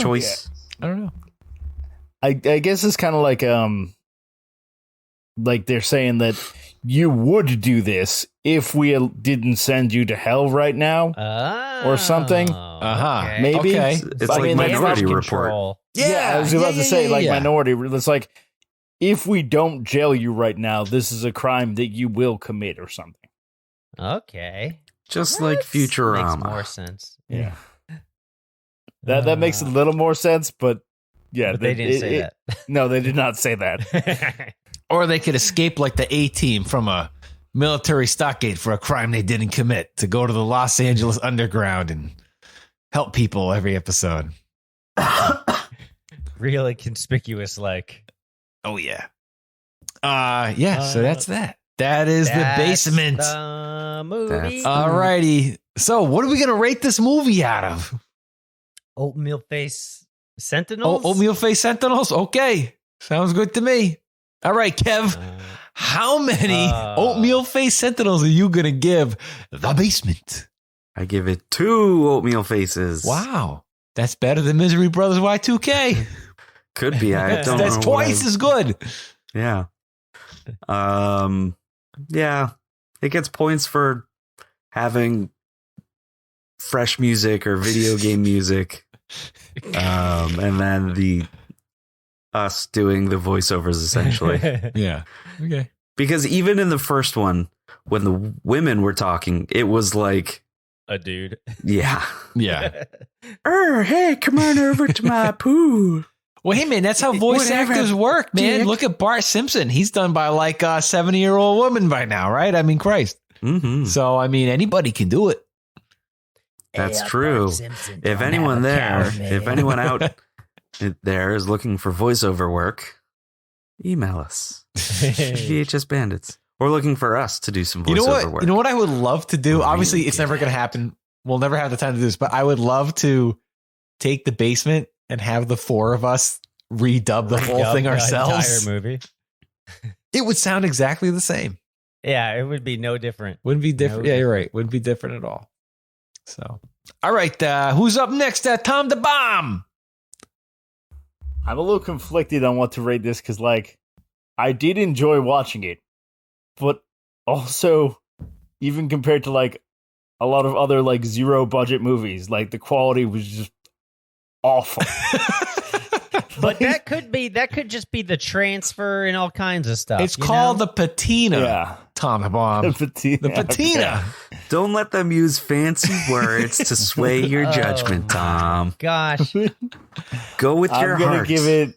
choice. I don't know. I guess it's kind of like they're saying that you would do this if we didn't send you to hell right now, or something. Okay. Maybe it's like Minority Report. Yeah, I was about to say Minority. It's like, if we don't jail you right now, this is a crime that you will commit or something. Okay, just like Futurama. Makes more sense. Yeah, that makes a little more sense, but yeah, but they didn't say that. No, they did not say that. Or they could escape like the A-Team from a military stockade for a crime they didn't commit, to go to the Los Angeles underground and help people every episode. Really conspicuous, like. Oh, yeah. So that's that. That is That's the basement. The movie. Alrighty. So, what are we gonna rate this movie out of? Oatmeal Face Sentinels. Oatmeal Face Sentinels. Okay, sounds good to me. All right, Kev. How many Oatmeal Face Sentinels are you gonna give The Basement? I give it 2 oatmeal faces. Wow, that's better than Misery Brothers Y2K. Could be. I don't know. That's twice as good. Yeah. Yeah. It gets points for having fresh music or video game music. And then us doing the voiceovers essentially. Yeah. Okay. Because even in the first one, when the women were talking, it was like a dude. Yeah. Yeah. Hey, come on over to my pool. Well, hey, man, that's how voice actors work, man. Dick. Look at Bart Simpson. He's done by like a 70-year-old woman by now, right? I mean, Christ. Mm-hmm. So, I mean, anybody can do it. That's true. If anyone out there is looking for voiceover work, email us. VHS Bandits. Or looking for us to do some voiceover work. You know what I would love to do? Obviously, it's never going to happen. We'll never have the time to do this, but I would love to take The Basement and have the 4 of us redub the whole thing ourselves. The entire movie. It would sound exactly the same. Yeah, it would be no different. Wouldn't be different. Yeah, you're right. Wouldn't be different at all. So, all right. Who's up next? Tom the Bomb. I'm a little conflicted on what to rate this because, like, I did enjoy watching it, but also, even compared to like a lot of other like 0 budget movies, like the quality was just awful. But that could just be the transfer and all kinds of stuff. It's called the patina. Yeah. Tom the Bomb. The patina. The patina. Okay. Don't let them use fancy words to sway your judgment, Tom. Gosh. Go with your heart. I'm going to give it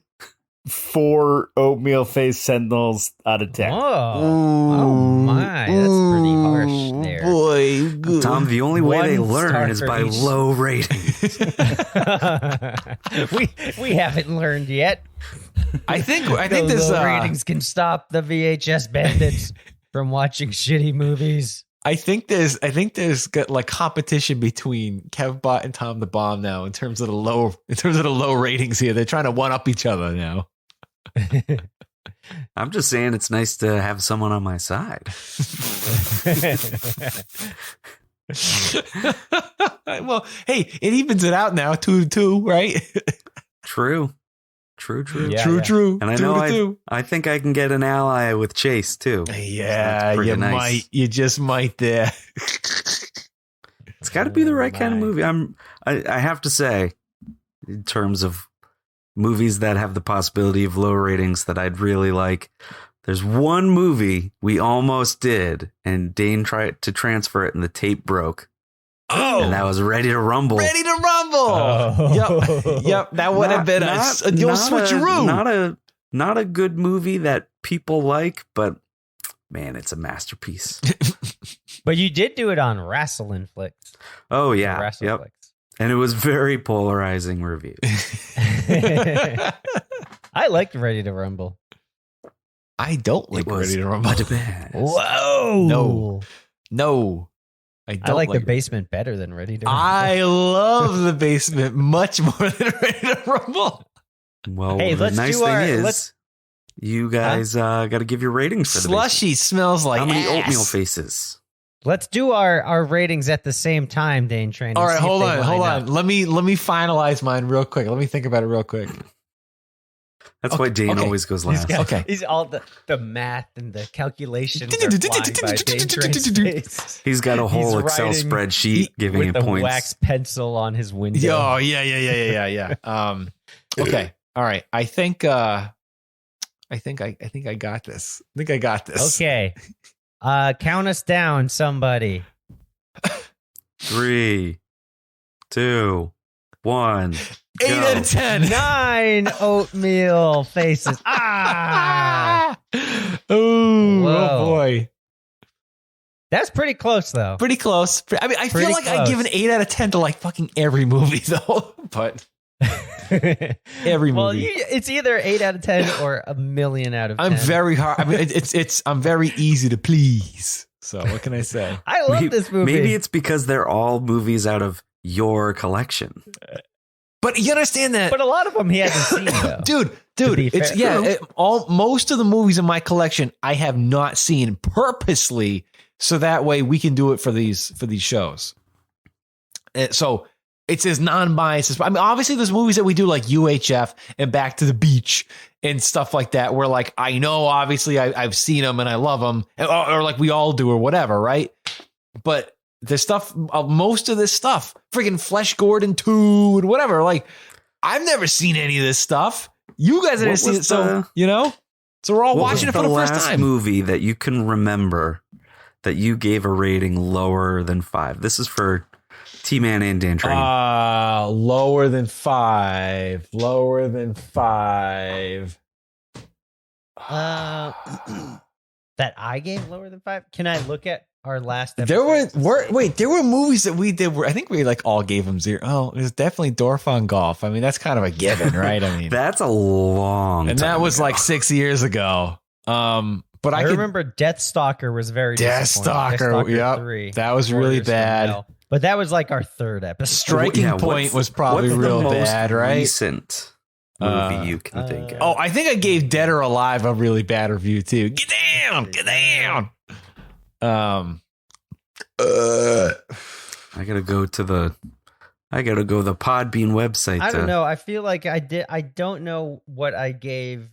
4 oatmeal face sentinels out of 10. Oh my, that's pretty harsh there. Boy, good. Tom, the only way they learn is by each. low ratings. we haven't learned yet. I think this low ratings can stop the VHS Bandits from watching shitty movies. I think there's got like competition between KevBot and Tom the Bomb now in terms of the low ratings here. They're trying to one up each other now. I'm just saying it's nice to have someone on my side. Well, hey, it evens it out now, 2-2, right? True. Yeah, True. And I know I think I can get an ally with Chase too. Yeah, you nice. might. You just might there. It's got to be the right kind of movie. I have to say, in terms of movies that have the possibility of low ratings that I'd really like, there's one movie we almost did, and Dane tried to transfer it, and the tape broke. Oh, and that was Ready to Rumble. Ready to Rumble. Oh. Yep. That would have been a switcheroo. Not a good movie that people like, but man, it's a masterpiece. But you did do it on Wrestling Flicks. Oh yeah, Yep. And it was very polarizing reviews. I liked Ready to Rumble. I don't like Ready to Rumble. Whoa. No. I like The Basement better than Ready to Rumble. I love The Basement much more than Ready to Rumble. Well, hey, the nice thing is, you guys got to give your ratings for The Slushy Basement. Smells like how many ass. oatmeal faces? Let's do our ratings at the same time, Dane Train. All right, hold on. Let me finalize mine real quick. Let me think about it real quick. That's why Dane always goes last. He's all the math and the calculations are flying by Dane Train's face. He's got a whole He's Excel writing spreadsheet giving with him a points. wax pencil on his window. Oh, yeah. Okay. All right. I think I got this. Okay. Count us down, somebody. 3, 2, 1. 8 out of 10. 9 oatmeal faces. Oh Whoa. boy. That's pretty close, though. Pretty close. I mean, I feel Pretty like I give an 8 out of 10 to like fucking every movie, though. But Every movie. Well, it's either 8 out of 10 or a million out of 10. I'm very hard. I mean, I'm very easy to please. So what can I say? I love this movie. Maybe it's because they're all movies out of your collection. But you understand that? But a lot of them he hasn't seen, though. dude, it's most of the movies in my collection I have not seen purposely, so that way we can do it for these shows. And so it's as non-biased. I mean, obviously, there's movies that we do like UHF and Back to the Beach and stuff like that, where like I know obviously I've seen them and I love them, or like we all do, or whatever, right? But the stuff, most of this stuff, friggin' Flesh Gordon 2 and whatever, like I've never seen any of this stuff. You guys have never seen it, so so we're all watching it for the first time. Movie that you can remember that you gave a rating lower than 5. This is for T-Man and Dan Train. Lower than 5. Lower than 5. That I gave lower than 5. Can I look at our last episode? There were movies that we did where I think we like all gave them 0. Oh, it was definitely Dorf on Golf. I mean, that's kind of a given, right? I mean, that's a long and time that was ago. like 6 years ago. But I remember Deathstalker was very Deathstalker, disappointing. yep. 3, that was really bad. But that was like our third episode. Striking Point was probably real bad, right? Recent movie you can think of. Oh, I think I gave Dead or Alive a really bad review too. Get down. I gotta go to the Podbean website. I don't know. I feel like I don't know what I gave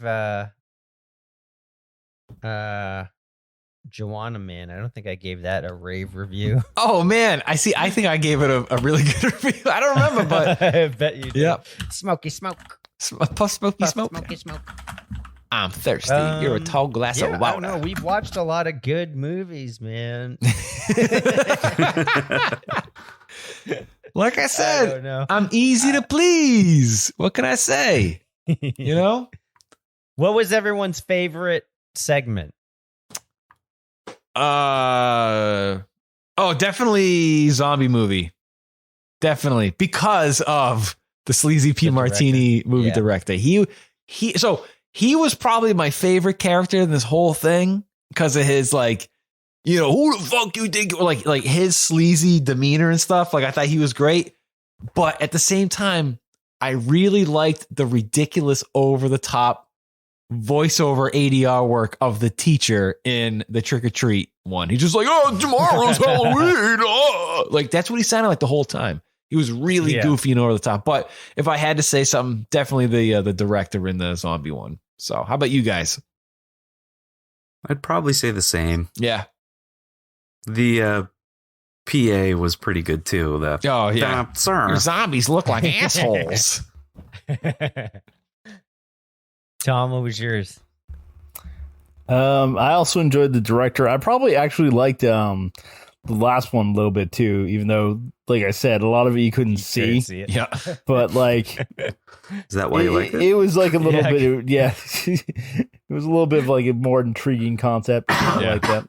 Joanna Man. I don't think I gave that a rave review. Oh man, I see. I think I gave it a really good review. I don't remember, but I bet you did. Yep. Smoky smoke. Puff smoky smoke. Smoky smoke. I'm thirsty. You're a tall glass of water. I don't know. We've watched a lot of good movies, man. Like I said, I don't know. I'm easy to please. What can I say? You know? What was everyone's favorite segment? Definitely zombie movie. Definitely. Because of the Sleazy P. Martini movie director. He was probably my favorite character in this whole thing because of his like, you know, who the fuck you think, like his sleazy demeanor and stuff. Like I thought he was great, but at the same time, I really liked the ridiculous over the top voiceover ADR work of the teacher in the Trick or Treat one. He's just like, oh, tomorrow's Halloween. Oh. Like that's what he sounded like the whole time. He was really goofy and over the top. But if I had to say something, definitely the director in the zombie one. So how about you guys? I'd probably say the same. Yeah. The PA was pretty good too. Sir. Your zombies look like assholes. Tom, what was yours? I also enjoyed the director. I probably actually liked the last one a little bit too, even though, like I said, a lot of it you couldn't see. It. Yeah, but like, is that why you like it? It was like a little bit. Yeah, it was a little bit of like a more intriguing concept. Like that.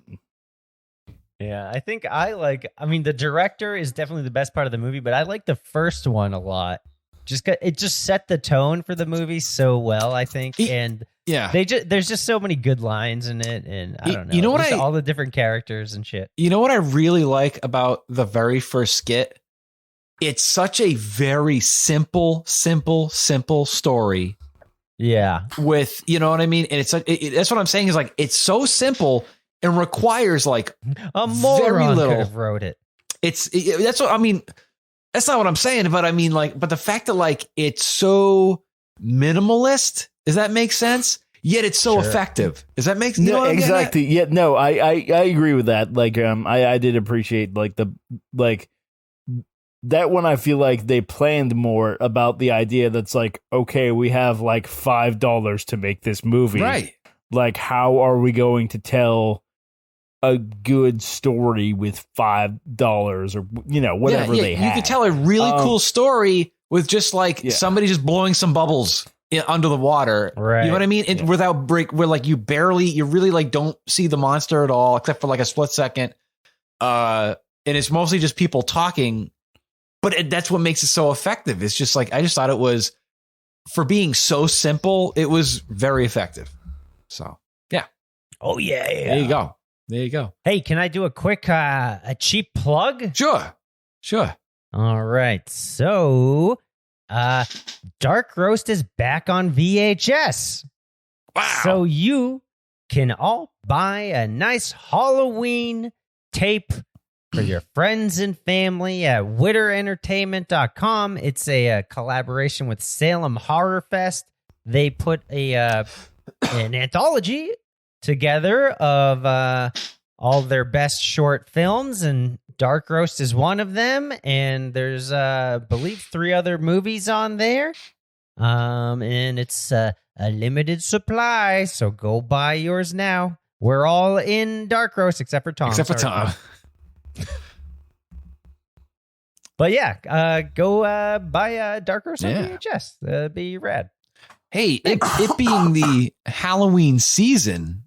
Yeah, I think I mean, the director is definitely the best part of the movie, but I like the first one a lot. It just set the tone for the movie so well, I think, and there's just so many good lines in it, and I don't know, you know what, all the different characters and shit. You know what I really like about the very first skit? It's such a very simple story. Yeah, with, you know what I mean, and it's that's what I'm saying is like it's so simple and requires like a moron very little. Could have wrote it. That's what I mean. That's not what I'm saying, but I mean, like, but the fact that like it's so minimalist, does that make sense? Yet it's so effective. Does that make sense? No, exactly. Yeah, no, I agree with that. Like, I did appreciate like that one. I feel like they planned more about the idea that's like, okay, we have like $5 to make this movie, right? Like, how are we going to tell a good story with $5 or, you know, whatever they have? You could tell a really cool story with just like somebody just blowing some bubbles under the water. Right. You know what I mean? And without break, where like you really like don't see the monster at all, except for like a split second. And it's mostly just people talking, but that's what makes it so effective. It's just like, I just thought it was for being so simple, it was very effective. So, yeah. Oh, yeah. There you go. There you go. Hey, can I do a quick, a cheap plug? Sure. All right. So, Dark Roast is back on VHS. Wow. So you can all buy a nice Halloween tape for your friends and family at witterentertainment.com. It's a collaboration with Salem Horror Fest. They put an anthology together of all their best short films, and Dark Roast is one of them. And there's, I believe, 3 other movies on there. And it's a limited supply, so go buy yours now. We're all in Dark Roast except for Tom. But yeah, go buy Dark Roast on VHS. That'd be rad. Hey, it being the Halloween season,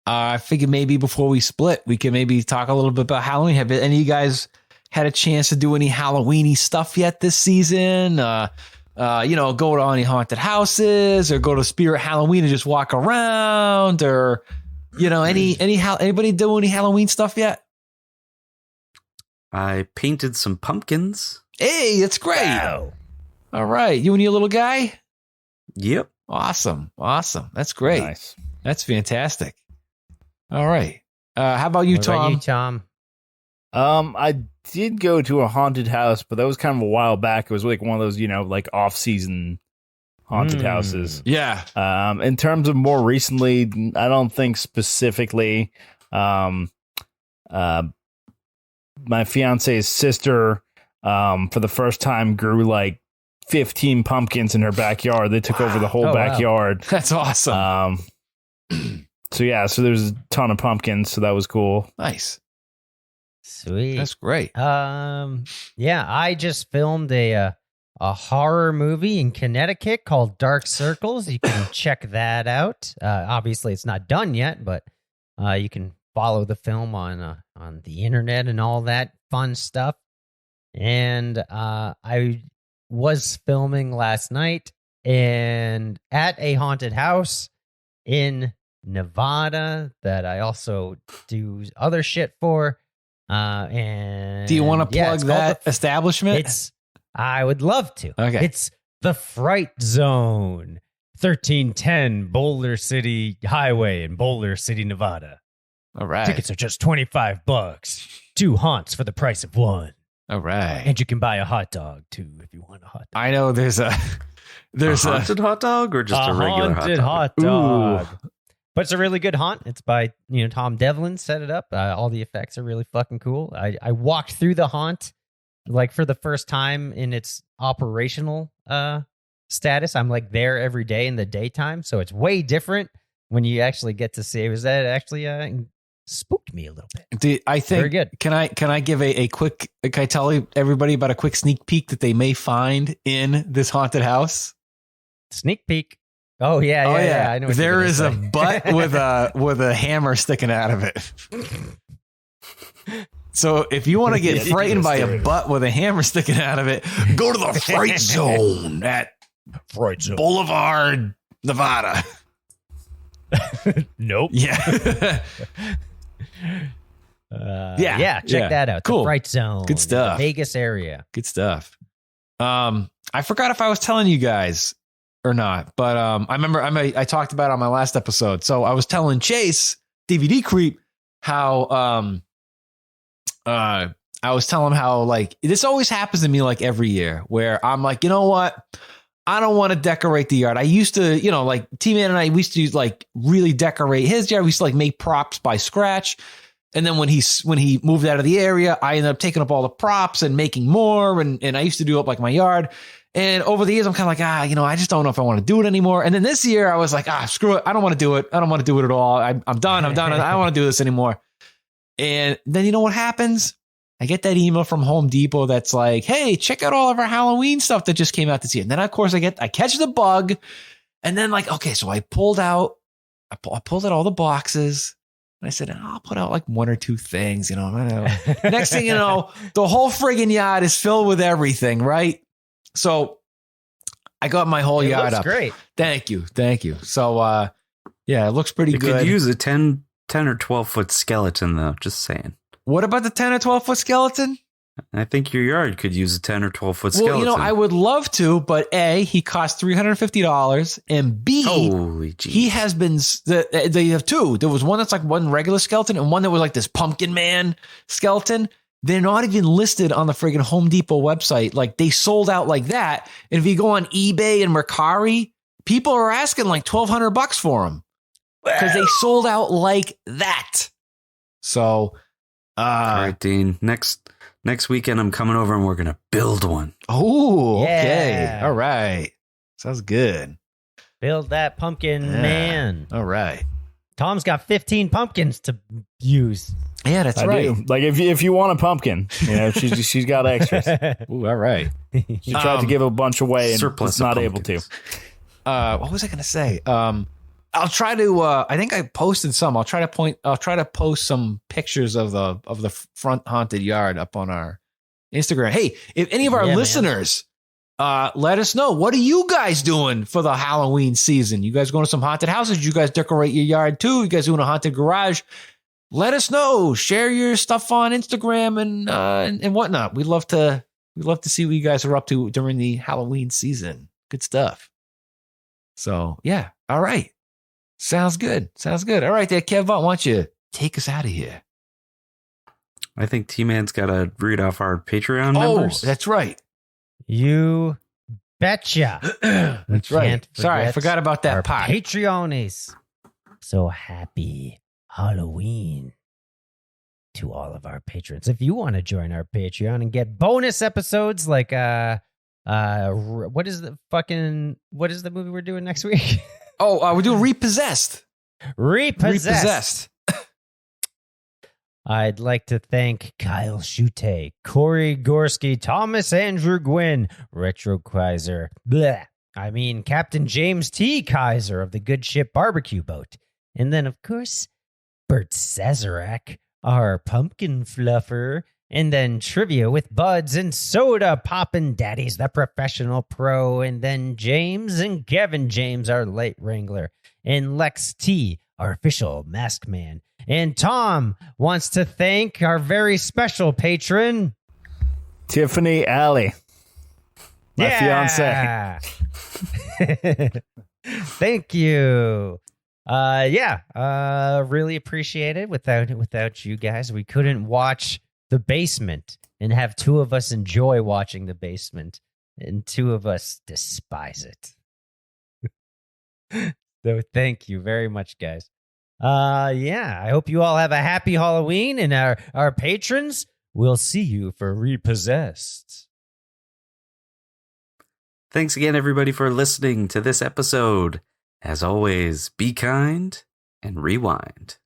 I figured maybe before we split, we could maybe talk a little bit about Halloween. Have any of you guys had a chance to do any Halloween-y stuff yet this season? Go to any haunted houses or go to Spirit Halloween and just walk around, or anybody do any Halloween stuff yet? I painted some pumpkins. Hey, that's great. Wow. All right. You and your little guy? Yep. Awesome. That's great. Nice. That's fantastic. All right. How about you, What Tom? about you, Tom? I did go to a haunted house, but that was kind of a while back. It was like one of those, like off-season haunted houses. Yeah. In terms of more recently, I don't think specifically. My fiance's sister, for the first time, grew like 15 pumpkins in her backyard. They took over the whole backyard. That's awesome. So there's a ton of pumpkins. So that was cool. Nice. Sweet. That's great. I just filmed a horror movie in Connecticut called Dark Circles. You can check that out. Obviously, it's not done yet, but you can follow the film on the internet and all that fun stuff. And I was filming last night and at a haunted house in Nevada that I also do other shit for. And do you want to plug that establishment? I would love to. Okay. It's the Fright Zone, 1310 Boulder City Highway in Boulder City, Nevada. All right. Tickets are just $25. 2 haunts for the price of 1. All right. And you can buy a hot dog too if you want a hot dog. I know there's a haunted hot dog or just a regular haunted hot dog. But it's a really good haunt. It's by Tom Devlin set it up. All the effects are really fucking cool. I walked through the haunt like for the first time in its operational status. I'm like there every day in the daytime, so it's way different when you actually get to see. Was that actually spooked me a little bit? I think. Very good. Can I give a quick? Can I tell everybody about a quick sneak peek that they may find in this haunted house? Sneak peek. Oh yeah. I know there is a butt with a hammer sticking out of it. So if you want to get frightened by a butt with a hammer sticking out of it, go to the Fright Zone at Boulevard, Nevada. Nope. Yeah. Check that out. Cool. The Fright Zone. Good stuff. The Vegas area. Good stuff. I forgot if I was telling you guys or not, but I remember I talked about it on my last episode. So I was telling Chase, DVD Creep, how I was telling him how like this always happens to me like every year where I'm like, you know what? I don't want to decorate the yard. I used to, like T-Man and I, we used to like really decorate his yard. We used to like make props by scratch. And then when he moved out of the area, I ended up taking up all the props and making more. And I used to do up like my yard. And over the years, I'm kind of like, I just don't know if I want to do it anymore. And then this year I was like, screw it. I don't want to do it. I don't want to do it at all. I'm done. I don't want to do this anymore. And then you know what happens? I get that email from Home Depot that's like, hey, check out all of our Halloween stuff that just came out this year. And then, of course, I catch the bug. And then, like, okay, so I pulled out all the boxes. And I said, I'll put out like 1 or 2 things, Next thing you know, the whole friggin' yard is filled with everything, right? So I got my whole yard looks up. great. Thank you. So, yeah, it looks pretty You good. could use a 10 or 12-foot skeleton, though. Just saying. What about the 10 or 12 foot skeleton? I think your yard could use a 10 or 12-foot skeleton. Well, I would love to, but A, he cost $350, and B, Holy jeez. he has been. They have two. There was one that's like one regular skeleton, and one that was like this pumpkin man skeleton. They're not even listed on the friggin' Home Depot website. Like they sold out like that. And if you go on eBay and Mercari, people are asking like $1,200 for them because they sold out like that. So, All right, Dean. Next weekend, I'm coming over and we're going to build one. Oh, okay. Yeah. All right. Sounds good. Build that pumpkin man. All right. Tom's got 15 pumpkins to use. Yeah, that's I right. do. Like if you want a pumpkin, she's got extras. Ooh, all right. She tried to give a bunch away and surplus was not of able to. pumpkins. What was I going to say? I'll try to. I think I posted some. I'll try to post some pictures of the front haunted yard up on our Instagram. Hey, if any of our listeners, let us know. What are you guys doing for the Halloween season? You guys going to some haunted houses? You guys decorate your yard too? You guys doing a haunted garage? Let us know. Share your stuff on Instagram and whatnot. We'd love to see what you guys are up to during the Halloween season. Good stuff. So yeah, all right. Sounds good. All right, there, Kev. Why don't you take us out of here? I think T-Man's got to read off our Patreon members. Oh, that's right. You betcha. That's right. Can't Sorry, I forget forgot about that our part. Patreonies. So happy Halloween to all of our patrons. If you want to join our Patreon and get bonus episodes like what is the movie we're doing next week? We're doing Repossessed. Repossessed. I'd like to thank Kyle Schute, Corey Gorski, Thomas Andrew Gwynn, Retro Kaiser, Captain James T. Kaiser of the Good Ship Barbecue Boat. And then, of course, Bert Sazerac, our pumpkin fluffer. And then Trivia with Buds and Soda Poppin' Daddies, the professional pro. And then James and Kevin James, our late wrangler. And Lex T, our official mask man. And Tom wants to thank our very special patron, Tiffany Alley, my fiance. Thank you. Really appreciate it. Without you guys, we couldn't watch The Basement and have two of us enjoy watching The Basement and two of us despise it. So thank you very much, guys. I hope you all have a happy Halloween, and our patrons, we'll see you for Repossessed. Thanks again, everybody, for listening to this episode. As always, be kind and rewind.